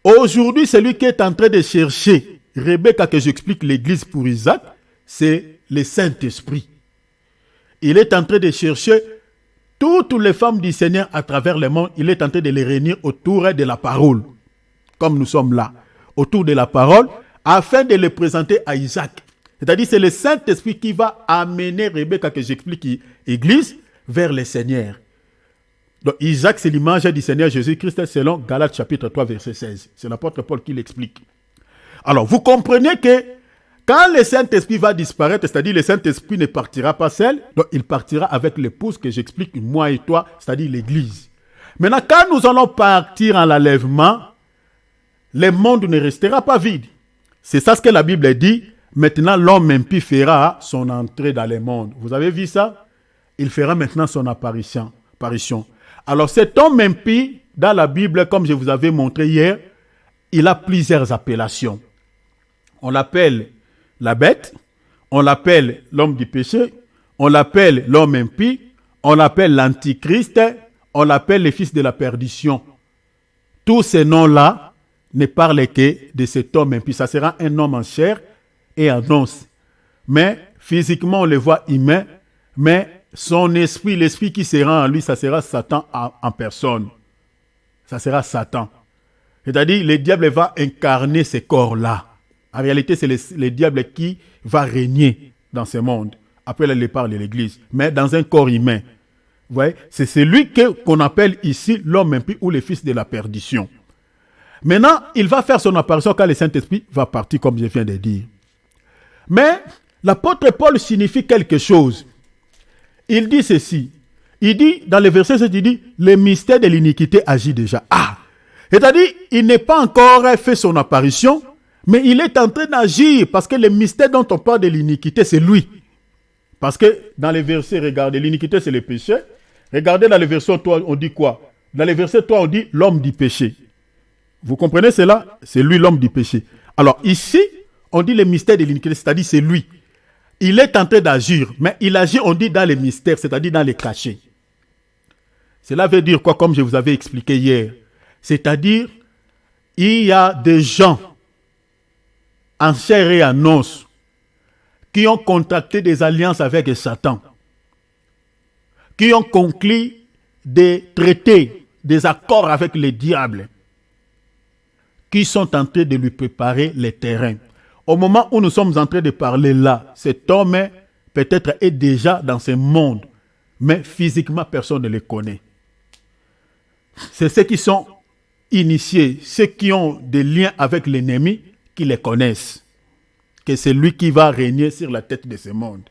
aujourd'hui, celui qui est en train de chercher Rebecca, que j'explique l'église pour Isaac, c'est le Saint-Esprit. Il est en train de chercher toutes les femmes du Seigneur à travers le monde. Il est en train de les réunir autour de la parole, comme nous sommes là, autour de la parole, afin de les présenter à Isaac. C'est-à-dire, c'est le Saint-Esprit qui va amener Rebecca, que j'explique l'église, vers le Seigneur. Donc, Isaac, c'est l'image du Seigneur Jésus-Christ selon Galates chapitre 3, verset 16. C'est l'apôtre Paul qui l'explique. Alors, vous comprenez que quand le Saint-Esprit va disparaître, c'est-à-dire le Saint-Esprit ne partira pas seul, donc il partira avec l'épouse que j'explique, moi et toi, c'est-à-dire l'Église. Maintenant, quand nous allons partir en l'enlèvement, le monde ne restera pas vide. C'est ça ce que la Bible dit. Maintenant, l'homme impie fera son entrée dans le monde. Vous avez vu ça? Il fera maintenant son apparition. Alors, cet homme impie, dans la Bible, comme je vous avais montré hier, il a plusieurs appellations. On l'appelle la bête, on l'appelle l'homme du péché, on l'appelle l'homme impie, on l'appelle l'antichrist, on l'appelle le fils de la perdition. Tous ces noms-là ne parlent que de cet homme impie. Ça sera un homme en chair et en os. Mais physiquement, on le voit humain, Mais son esprit, l'esprit qui sera en lui, ça sera Satan en personne. Ça sera Satan. C'est-à-dire, le diable va incarner ces corps-là. En réalité, c'est le diable qui va régner dans ce monde, après le départ de l'Église, mais dans un corps humain. Vous voyez, c'est celui qu'on appelle ici l'homme impie ou le fils de la perdition. Maintenant, il va faire son apparition quand le Saint-Esprit va partir, comme je viens de dire. Mais l'apôtre Paul signifie quelque chose. Il dit ceci. Il dit, dans le verset 7, il dit, le mystère de l'iniquité agit déjà. C'est-à-dire, il n'est pas encore fait son apparition, mais il est en train d'agir, parce que le mystère dont on parle de l'iniquité, c'est lui. Parce que dans les versets, regardez, l'iniquité, c'est le péché. Regardez dans le verset 3, on dit quoi? Dans le verset 3, on dit l'homme du péché. Vous comprenez cela? C'est lui l'homme du péché. Alors ici, on dit le mystère de l'iniquité, c'est-à-dire c'est lui. Il est en train d'agir, mais il agit, on dit dans les mystères, c'est-à-dire dans les cachets. Cela veut dire quoi, comme je vous avais expliqué hier? C'est-à-dire, il y a des gens en chair et en os qui ont contracté des alliances avec Satan, qui ont conclu des traités, des accords avec le diable, qui sont en train de lui préparer les terrains. Au moment où nous sommes en train de parler là, cet homme peut-être est déjà dans ce monde, mais physiquement personne ne le connaît. C'est ceux qui sont initiés, ceux qui ont des liens avec l'ennemi, qui les connaissent. Que c'est lui qui va régner sur la tête de ce monde.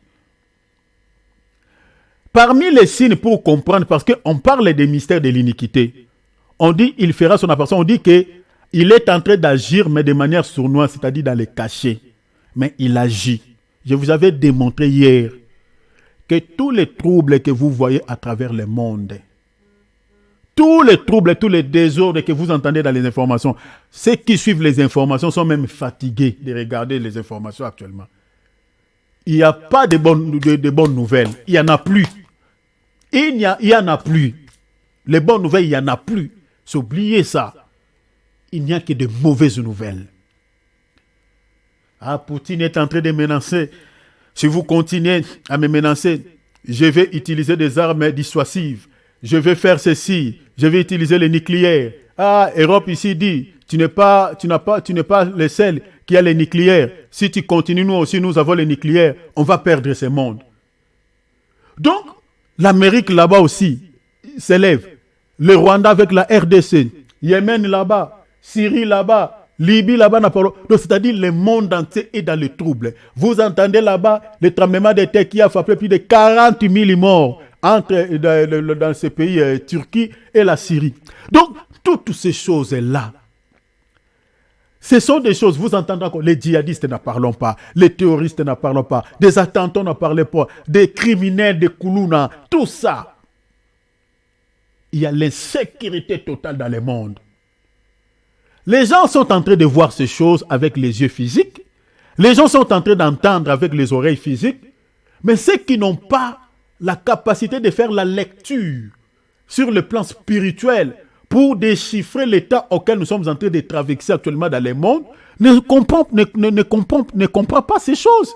Parmi les signes pour comprendre, parce qu'on parle des mystères de l'iniquité, on dit il fera son apparition, on dit qu'il est en train d'agir, mais de manière sournoise, c'est-à-dire dans les cachets. Mais il agit. Je vous avais démontré hier que tous les troubles que vous voyez à travers le monde, tous les troubles, tous les désordres que vous entendez dans les informations, ceux qui suivent les informations sont même fatigués de regarder les informations actuellement. Il n'y a pas de bonnes nouvelles. Il n'y en a plus. Il n'y en a plus. Les bonnes nouvelles, il n'y en a plus. Oubliez ça. Il n'y a que de mauvaises nouvelles. Poutine est en train de menacer. Si vous continuez à me menacer, je vais utiliser des armes dissuasives. Je vais faire ceci. Je vais utiliser le nucléaire. Europe ici dit, tu n'es pas le seul qui a le nucléaire. Si tu continues, nous aussi, nous avons le nucléaire. On va perdre ce monde. Donc, l'Amérique là-bas aussi s'élève. Le Rwanda avec la RDC. Yémen là-bas. Syrie là-bas. Libye là-bas. Donc, c'est-à-dire le monde entier est dans le trouble. Vous entendez là-bas le tremblement de terre qui a frappé plus de 40 000 morts dans ce pays, Turquie et la Syrie. Donc, toutes ces choses-là, ce sont des choses, vous entendez encore, les djihadistes n'en parlons pas, les terroristes n'en parlons pas, des attentats n'en parlons pas, des criminels, des Koulouna, tout ça. Il y a l'insécurité totale dans le monde. Les gens sont en train de voir ces choses avec les yeux physiques, les gens sont en train d'entendre avec les oreilles physiques, mais ceux qui n'ont pas la capacité de faire la lecture sur le plan spirituel pour déchiffrer l'état auquel nous sommes en train de traverser actuellement dans le monde, ne comprend pas ces choses.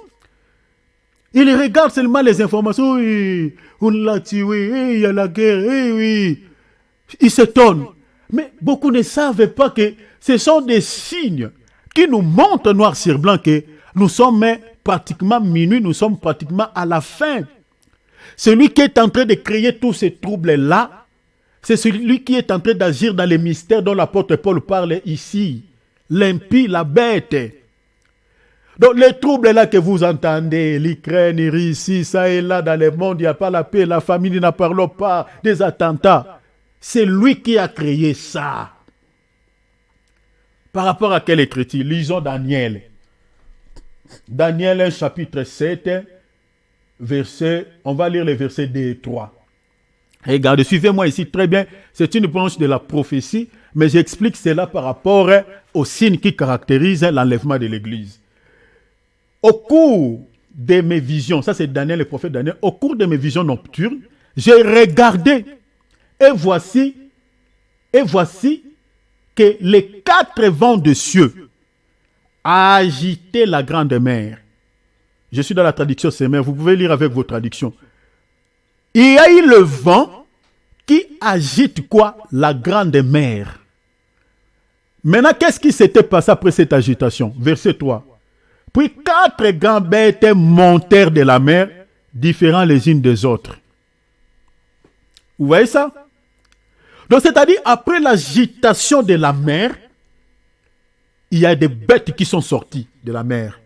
Il regarde seulement les informations, oui, on l'a tué, il y a la guerre, oui. Il s'étonne. Mais beaucoup ne savent pas que ce sont des signes qui nous montrent noir sur blanc que nous sommes pratiquement minuit, nous sommes pratiquement à la fin. Celui qui est en train de créer tous ces troubles-là, c'est celui qui est en train d'agir dans les mystères dont l'apôtre Paul parle ici. L'impie, la bête. Donc les troubles-là que vous entendez, l'Ukraine, ici, ça et là, dans le monde, il n'y a pas la paix, la famille n'en parle pas, des attentats. C'est lui qui a créé ça. Par rapport à quelle écriture? Lisons Daniel. Daniel, chapitre 7, on va lire les versets 2 et 3. Regardez, suivez-moi ici très bien. C'est une branche de la prophétie, mais j'explique cela par rapport aux signes qui caractérisent l'enlèvement de l'Église. Au cours de mes visions, ça c'est Daniel, le prophète Daniel, au cours de mes visions nocturnes, j'ai regardé et voici que les 4 vents de cieux agitaient la grande mer. Je suis dans la traduction Semer, vous pouvez lire avec vos traductions. Il y a eu le vent qui agite quoi? La grande mer. Maintenant, qu'est-ce qui s'était passé après cette agitation? Verset 3. Puis 4 grandes bêtes montèrent de la mer, différents les unes des autres. Vous voyez ça? Donc, c'est-à-dire, après l'agitation de la mer, il y a des bêtes qui sont sorties de la mer.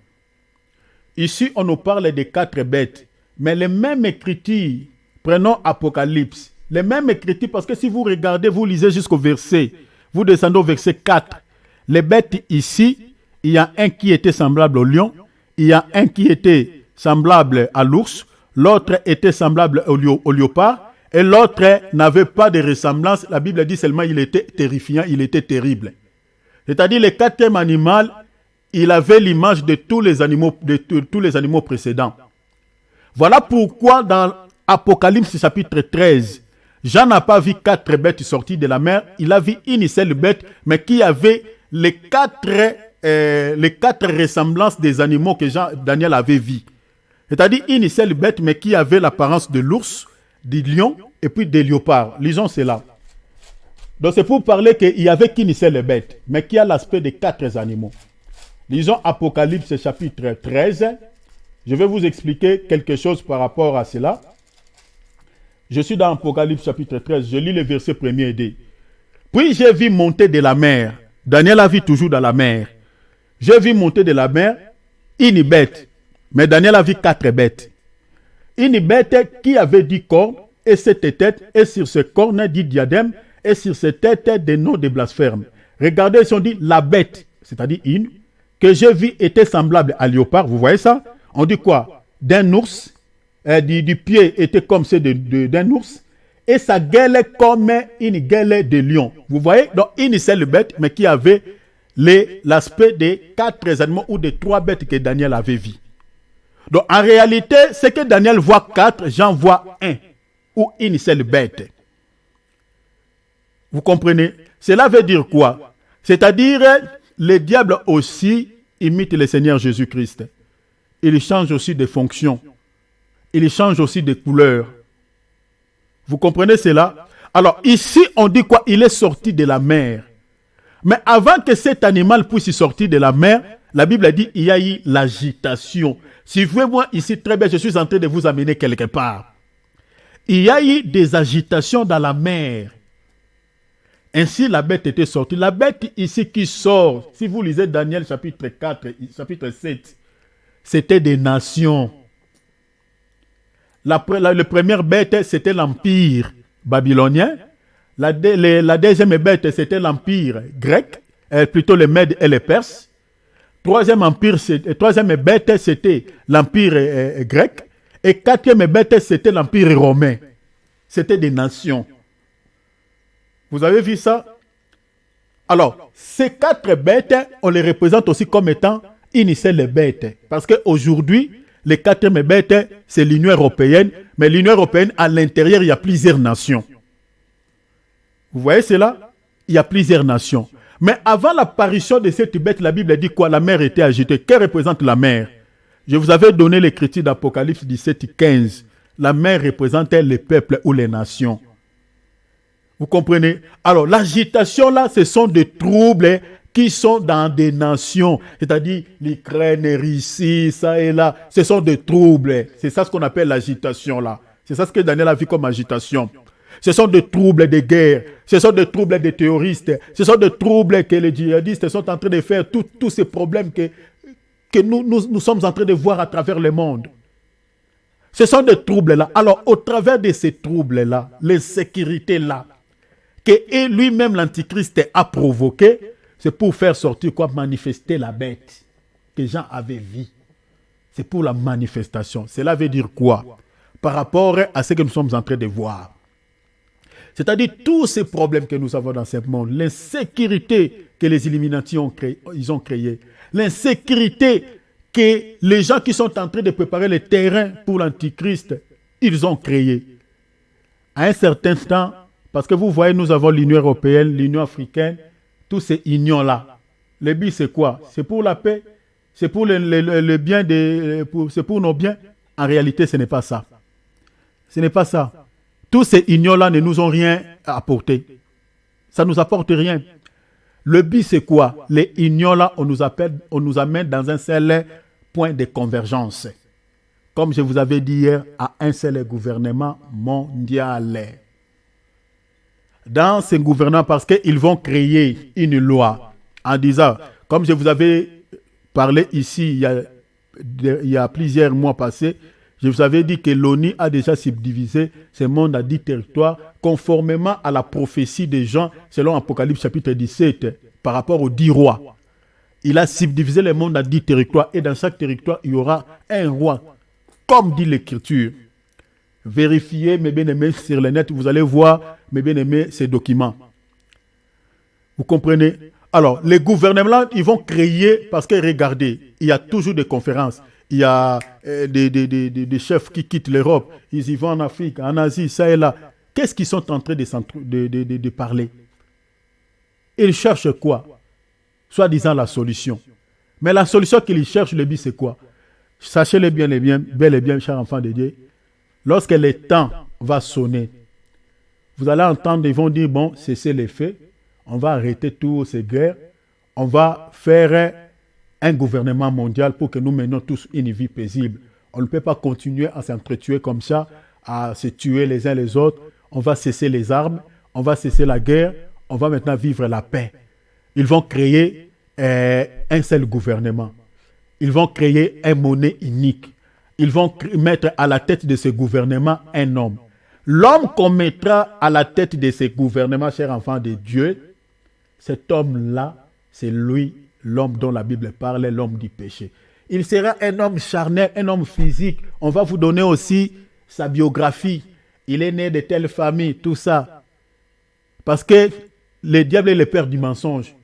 Ici, on nous parle de 4 bêtes. Mais les mêmes écritures, prenons Apocalypse, les mêmes écritures, parce que si vous regardez, vous lisez jusqu'au verset, vous descendez au verset 4. Les bêtes ici, il y a un qui était semblable au lion, il y a un qui était semblable à l'ours, l'autre était semblable au léopard, et l'autre n'avait pas de ressemblance. La Bible dit seulement qu'il était terrifiant, il était terrible. C'est-à-dire, le 4e animal, il avait l'image de tous les animaux précédents. Voilà pourquoi dans Apocalypse chapitre 13, Jean n'a pas vu 4 bêtes sorties de la mer, il a vu une seule bête, mais qui avait les 4 ressemblances des animaux que Daniel avait vus. C'est-à-dire une seule bête, mais qui avait l'apparence de l'ours, du lion et puis des léopards. Lisons cela. Donc c'est pour parler qu'il n'y avait qu'une seule bête, mais qui a l'aspect de 4 animaux. Lisons Apocalypse chapitre 13. Je vais vous expliquer quelque chose par rapport à cela. Je suis dans Apocalypse chapitre 13. Je lis le verset 1er et 2. Puis j'ai vu monter de la mer. Daniel a vu toujours dans la mer. J'ai vu monter de la mer une bête. Mais Daniel a vu 4 bêtes. Une bête qui avait 10 cornes et 7 têtes, et sur ce cornes 10 diadèmes, et sur ces têtes des noms de blasphèmes. Regardez, si on dit la bête, c'est-à-dire une, que j'ai vu était semblable à léopard. Vous voyez ça? On dit quoi? D'un ours, du pied était comme ceux d'un ours, et sa gueule comme une gueule de lion. Vous voyez? Donc, une seule bête, mais qui avait l'aspect des 4 animaux ou des 3 bêtes que Daniel avait vues. Donc, en réalité, c'est que Daniel voit 4, Jean voit 1, ou une seule bête. Vous comprenez? Cela veut dire quoi? C'est-à-dire, le diable aussi imite le Seigneur Jésus-Christ. Il change aussi de fonction. Il change aussi de couleur. Vous comprenez cela? Alors, ici, on dit quoi? Il est sorti de la mer. Mais avant que cet animal puisse sortir de la mer, la Bible dit il y a eu l'agitation. Suivez-moi ici très bien, je suis en train de vous amener quelque part. Il y a eu des agitations dans la mer. Ainsi, la bête était sortie. La bête ici qui sort, si vous lisez Daniel chapitre 4, chapitre 7, c'était des nations. La première bête, c'était l'empire babylonien. La deuxième bête, c'était l'empire grec, plutôt les Mèdes et les Perses. Troisième bête, c'était l'empire grec. Et 4e bête, c'était l'empire romain. C'était des nations. Vous avez vu ça? Alors, ces 4 bêtes, on les représente aussi comme étant une seule bête. Parce qu'aujourd'hui, les 4e bêtes, c'est l'Union européenne. Mais l'Union européenne, à l'intérieur, il y a plusieurs nations. Vous voyez cela? Il y a plusieurs nations. Mais avant l'apparition de cette bête, la Bible dit quoi? La mer était agitée. Qu'elle représente la mer? Je vous avais donné l'écriture d'Apocalypse 17, 15. La mer représentait les peuples ou les nations. Vous comprenez? Alors, l'agitation là, ce sont des troubles qui sont dans des nations. C'est-à-dire l'Ukraine, la Russie, ça et là. Ce sont des troubles. C'est ça ce qu'on appelle l'agitation là. C'est ça ce que Daniel a vu comme agitation. Ce sont des troubles de guerre. Ce sont des troubles des terroristes. Ce sont des troubles que les djihadistes sont en train de faire. Tous ces problèmes que nous sommes en train de voir à travers le monde. Ce sont des troubles-là. Alors, au travers de ces troubles-là, l'insécurité-là, que lui-même, l'Antichrist, a provoqué, c'est pour faire sortir quoi? Manifester la bête que Jean avait vue. C'est pour la manifestation. Cela veut dire quoi? Par rapport à ce que nous sommes en train de voir. C'est-à-dire tous ces problèmes que nous avons dans ce monde, l'insécurité que les Illuminati ont créée, l'insécurité que les gens qui sont en train de préparer le terrain pour l'Antichrist, ils ont créé. À un certain temps, parce que vous voyez, nous avons l'Union européenne, l'Union africaine, toutes ces unions-là. Le but, c'est quoi? C'est pour la paix? C'est pour le bien c'est pour nos biens? En réalité, ce n'est pas ça. Ce n'est pas ça. Tous ces unions-là ne nous ont rien apporté. Ça ne nous apporte rien. Le but, c'est quoi? Les unions-là, on nous amène dans un seul point de convergence. Comme je vous avais dit hier, à un seul gouvernement mondial. Dans ce gouvernement, parce qu'ils vont créer une loi en disant, comme je vous avais parlé ici il y a plusieurs mois passés, je vous avais dit que l'ONU a déjà subdivisé ce monde à 10 territoires conformément à la prophétie des gens selon Apocalypse chapitre 17 par rapport aux 10 rois. Il a subdivisé le monde à 10 territoires et dans chaque territoire, il y aura un roi, comme dit l'Écriture. Vérifiez, mes bien-aimés, sur le net, vous allez voir, mes bien-aimés, ces documents. Vous comprenez? Alors, les gouvernements, ils vont créer, parce que regardez, il y a toujours des conférences. Il y a des chefs qui quittent l'Europe, ils y vont en Afrique, en Asie, ça et là. Qu'est-ce qu'ils sont en train de parler? Ils cherchent quoi? Soi-disant la solution. Mais la solution qu'ils cherchent, le but, c'est quoi? Sachez-le bien, bel et bien, chers enfants de Dieu, lorsque le temps va sonner, vous allez entendre, ils vont dire, bon, cessez les faits, on va arrêter toutes ces guerres, on va faire un gouvernement mondial pour que nous menions tous une vie paisible. On ne peut pas continuer à s'entretuer comme ça, à se tuer les uns les autres. On va cesser les armes, on va cesser la guerre, on va maintenant vivre la paix. Ils vont créer un seul gouvernement. Ils vont créer une monnaie unique. Ils vont mettre à la tête de ce gouvernement un homme. L'homme qu'on mettra à la tête de ce gouvernement, chers enfants de Dieu, cet homme-là, c'est lui, l'homme dont la Bible parle, l'homme du péché. Il sera un homme charnel, un homme physique. On va vous donner aussi sa biographie. Il est né de telle famille, tout ça. Parce que le diable est le père du mensonge.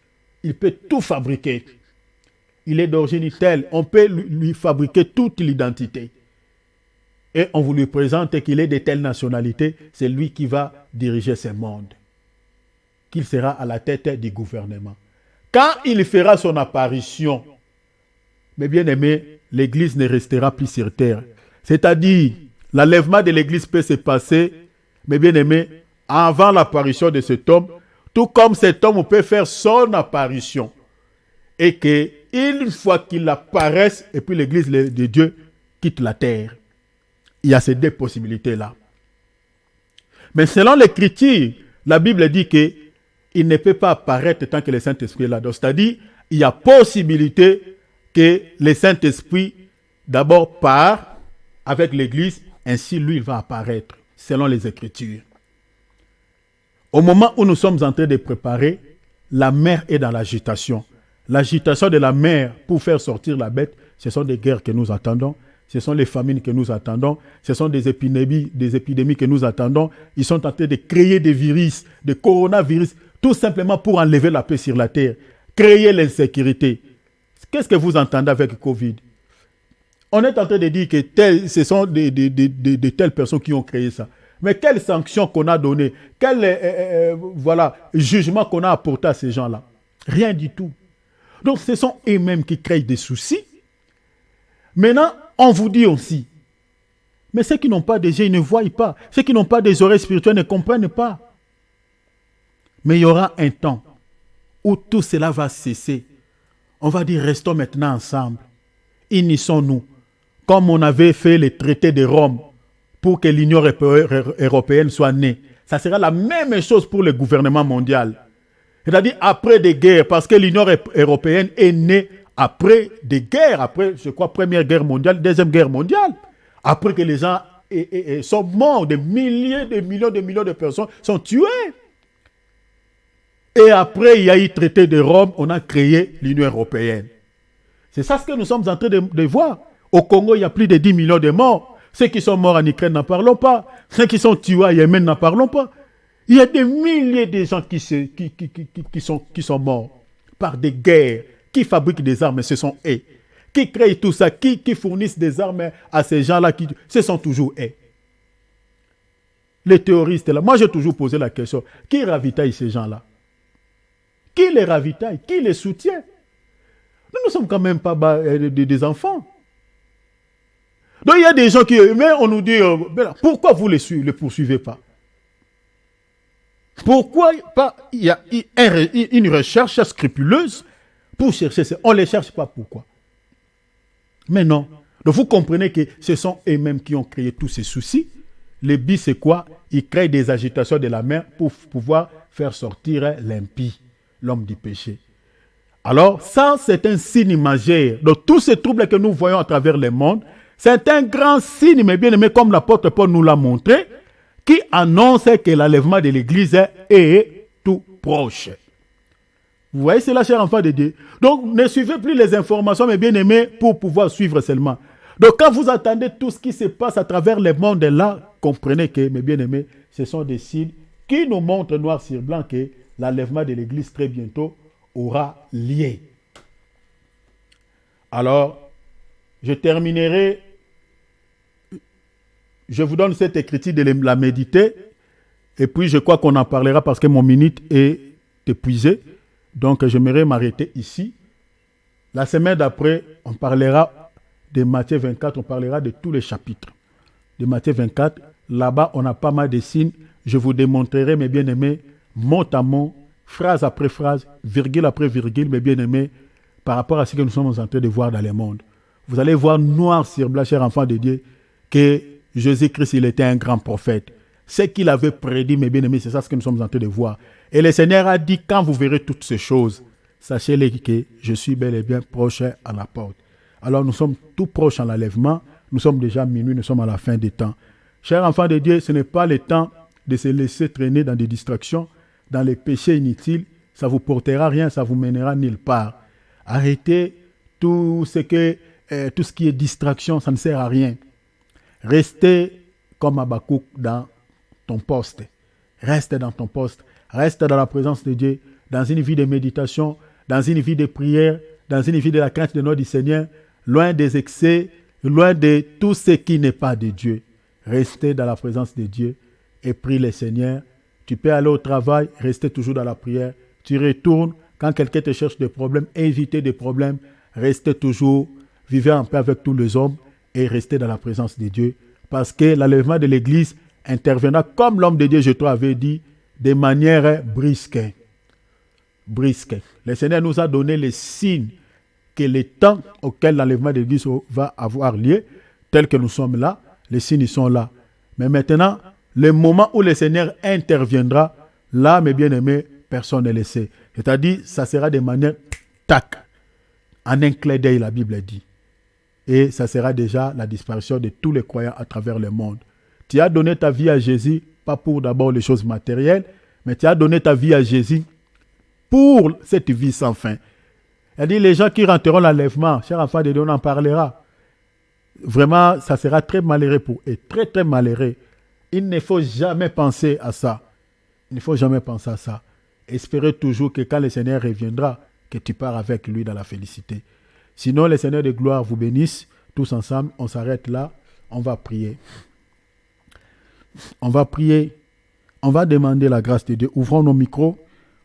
Il peut tout fabriquer. Il est d'origine telle. On peut lui fabriquer toute l'identité. Et on vous lui présente qu'il est de telle nationalité. C'est lui qui va diriger ce monde. Qu'il sera à la tête du gouvernement. Quand il fera son apparition, mes bien-aimés, l'Église ne restera plus sur terre. C'est-à-dire, l'enlèvement de l'Église peut se passer, mes bien-aimés, avant l'apparition de cet homme, tout comme cet homme peut faire son apparition. Et qu'une fois qu'il apparaisse, et puis l'Église de Dieu quitte la terre. Il y a ces deux possibilités-là. Mais selon l'Écriture, la Bible dit qu'il ne peut pas apparaître tant que le Saint-Esprit est là. C'est-à-dire, il y a possibilité que le Saint-Esprit d'abord part avec l'Église, ainsi lui il va apparaître, selon les Écritures. Au moment où nous sommes en train de préparer, la mer est dans l'agitation. L'agitation de la mer pour faire sortir la bête, ce sont des guerres que nous attendons, ce sont les famines que nous attendons, ce sont des épidémies que nous attendons. Ils sont en train de créer des virus, des coronavirus, tout simplement pour enlever la paix sur la terre, créer l'insécurité. Qu'est-ce que vous entendez avec le Covid? On est en train de dire que ce sont de telles personnes qui ont créé ça. Mais quelles sanctions qu'on a données? Quel jugement qu'on a apporté à ces gens-là? Rien du tout. Donc ce sont eux-mêmes qui créent des soucis. Maintenant, on vous dit aussi, mais ceux qui n'ont pas des yeux, ils ne voient pas. Ceux qui n'ont pas des oreilles spirituelles ne comprennent pas. Mais il y aura un temps où tout cela va cesser. On va dire, restons maintenant ensemble. Unissons-nous. Comme on avait fait le traité de Rome pour que l'Union européenne soit née. Ça sera la même chose pour le gouvernement mondial. C'est-à-dire après des guerres, parce que l'Union européenne est née après des guerres, après, je crois, Première Guerre mondiale, Deuxième Guerre mondiale. Après que les gens sont morts, des milliers, des millions de personnes sont tuées. Et après, il y a eu le traité de Rome, on a créé l'Union européenne. C'est ça ce que nous sommes en train de voir. Au Congo, il y a plus de 10 millions de morts. Ceux qui sont morts en Ukraine, n'en parlons pas. Ceux qui sont tués à Yémen, n'en parlons pas. Il y a des milliers de gens qui sont morts par des guerres, qui fabriquent des armes, ce sont eux. Qui créent tout ça, qui fournissent des armes à ces gens-là, ce sont toujours eux. Les terroristes, là, moi j'ai toujours posé la question, qui ravitaille ces gens-là? Qui les ravitaille? Qui les soutient? Nous ne sommes quand même pas des enfants. Donc il y a des gens qui, mais on nous dit, pourquoi vous ne les poursuivez pas? Pourquoi pas, il y a une recherche scrupuleuse pour chercher ça? On ne les cherche pas, pourquoi? Mais non. Donc vous comprenez que ce sont eux-mêmes qui ont créé tous ces soucis. Le but c'est quoi? Ils créent des agitations de la mer pour pouvoir faire sortir l'impie, l'homme du péché. Alors ça c'est un signe majeur. Donc tous ces troubles que nous voyons à travers le monde, c'est un grand signe, mais bien aimé, comme l'apôtre Paul nous l'a montré, qui annonce que l'enlèvement de l'Église est tout proche. Vous voyez cela, chers enfants de Dieu. Donc, ne suivez plus les informations, mes bien-aimés, pour pouvoir suivre seulement. Donc, quand vous attendez tout ce qui se passe à travers le monde là, comprenez que, mes bien-aimés, ce sont des signes qui nous montrent noir sur blanc que l'enlèvement de l'Église très bientôt aura lieu. Alors, je terminerai. Je vous donne cette écriture de la méditer. Et puis, je crois qu'on en parlera parce que mon minute est épuisée. Donc, j'aimerais m'arrêter ici. La semaine d'après, on parlera de Matthieu 24, on parlera de tous les chapitres. De Matthieu 24, là-bas, on a pas mal de signes. Je vous démontrerai, mes bien-aimés, mot à mot, phrase après phrase, virgule après virgule, mes bien-aimés, par rapport à ce que nous sommes en train de voir dans le monde. Vous allez voir noir sur blanc, chers enfants de Dieu, que Jésus-Christ, il était un grand prophète. Ce qu'il avait prédit, mes bien-aimés, c'est ça ce que nous sommes en train de voir. Et le Seigneur a dit, quand vous verrez toutes ces choses, sachez-les que je suis bel et bien proche à la porte. Alors nous sommes tout proches à l'enlèvement, nous sommes déjà minuit, nous sommes à la fin des temps. Chers enfants de Dieu, ce n'est pas le temps de se laisser traîner dans des distractions, dans les péchés inutiles. Ça ne vous portera rien, ça ne vous mènera nulle part. Arrêtez tout ce qui est distraction, ça ne sert à rien. Restez comme Habakkuk dans ton poste. Reste dans ton poste. Reste dans la présence de Dieu, dans une vie de méditation, dans une vie de prière, dans une vie de la crainte de notre Seigneur, loin des excès, loin de tout ce qui n'est pas de Dieu. Restez dans la présence de Dieu et prie le Seigneur. Tu peux aller au travail, rester toujours dans la prière. Tu retournes, quand quelqu'un te cherche des problèmes, évitez des problèmes. Restez toujours, vivez en paix avec tous les hommes et restez dans la présence de Dieu. Parce que l'enlèvement de l'Église interviendra, comme l'homme de Dieu, je t'avais dit, de manière brusque. Brusque. Le Seigneur nous a donné les signes que le temps auquel l'enlèvement de l'Église va avoir lieu, tel que nous sommes là, les signes sont là. Mais maintenant, le moment où le Seigneur interviendra, là, mes bien-aimés, personne ne le sait. C'est-à-dire, ça sera de manière tac, en un clin d'œil, la Bible dit. Et ça sera déjà la disparition de tous les croyants à travers le monde. Tu as donné ta vie à Jésus, pas pour d'abord les choses matérielles, mais tu as donné ta vie à Jésus pour cette vie sans fin. C'est-à-dire, les gens qui rentreront l'enlèvement, cher enfant de Dieu, on en parlera. Vraiment, ça sera très malheureux pour eux, très très malheureux. Il ne faut jamais penser à ça. Il ne faut jamais penser à ça. Espérez toujours que quand le Seigneur reviendra, que tu pars avec lui dans la félicité. Sinon, le Seigneur de gloire vous bénisse. Tous ensemble, on s'arrête là. On va prier. On va prier. On va demander la grâce de Dieu. Ouvrons nos micros.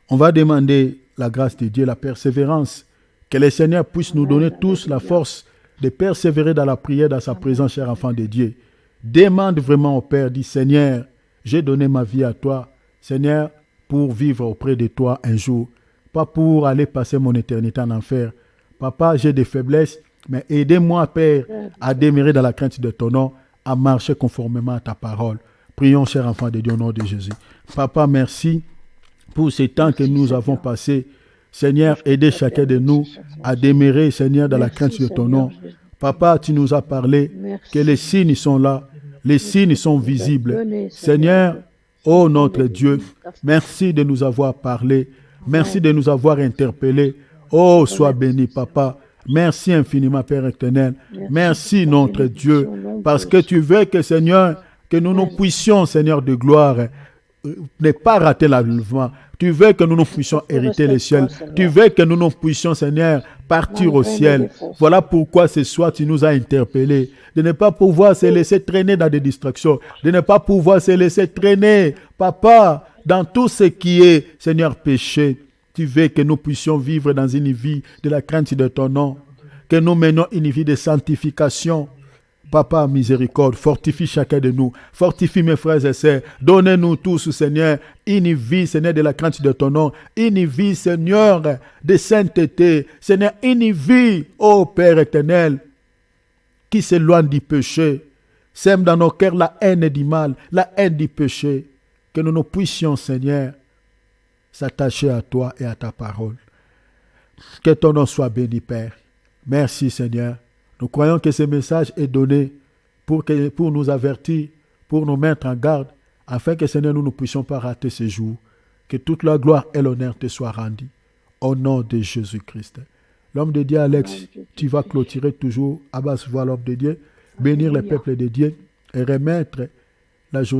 On va demander la grâce de Dieu, la persévérance. Que le Seigneur puisse nous donner tous la force de persévérer dans la prière, dans sa présence, cher enfant de Dieu. Demande vraiment au Père, dis Seigneur, j'ai donné ma vie à toi. Seigneur, pour vivre auprès de toi un jour. Pas pour aller passer mon éternité en enfer. Papa, j'ai des faiblesses, mais aidez-moi, Père, à demeurer dans la crainte de ton nom, à marcher conformément à ta parole. Prions, cher enfant de Dieu, au nom de Jésus. Papa, merci pour ces temps que nous avons passés. Seigneur, aidez chacun de nous à demeurer, Seigneur, dans la crainte de ton nom. Papa, tu nous as parlé que les signes sont là, les signes sont visibles. Seigneur, ô notre Dieu, merci de nous avoir parlé, merci de nous avoir interpellés. Oh, sois béni, Papa. Merci infiniment, Père éternel. Merci, notre Dieu, parce que tu veux que, Seigneur, que nous puissions, Seigneur de gloire, ne pas rater l'enlèvement. Tu veux que nous puissions hériter les cieux. Tu veux que nous puissions, Seigneur, partir au ciel. Voilà pourquoi ce soir, tu nous as interpellés. De ne pas pouvoir se laisser traîner dans des distractions. De ne pas pouvoir se laisser traîner, Papa, dans tout ce qui est, Seigneur, péché. Tu veux que nous puissions vivre dans une vie de la crainte de ton nom. Que nous menions une vie de sanctification. Papa, miséricorde, fortifie chacun de nous. Fortifie mes frères et sœurs. Donnez-nous tous, Seigneur, une vie, Seigneur, de la crainte de ton nom. Une vie, Seigneur, de sainteté. Seigneur, une vie, ô Père éternel, qui s'éloigne du péché. Sème dans nos cœurs la haine du mal, la haine du péché. Que nous puissions, Seigneur, s'attacher à toi et à ta parole. Que ton nom soit béni, Père. Merci, Seigneur. Nous croyons que ce message est donné pour nous avertir, pour nous mettre en garde, afin que, Seigneur, nous ne puissions pas rater ce jour. Que toute la gloire et l'honneur te soient rendus. Au nom de Jésus-Christ. L'homme de Dieu, Alex, tu vas clôturer toujours. Abbas, vois l'homme de Dieu, bénir le peuple de Dieu et remettre la journée.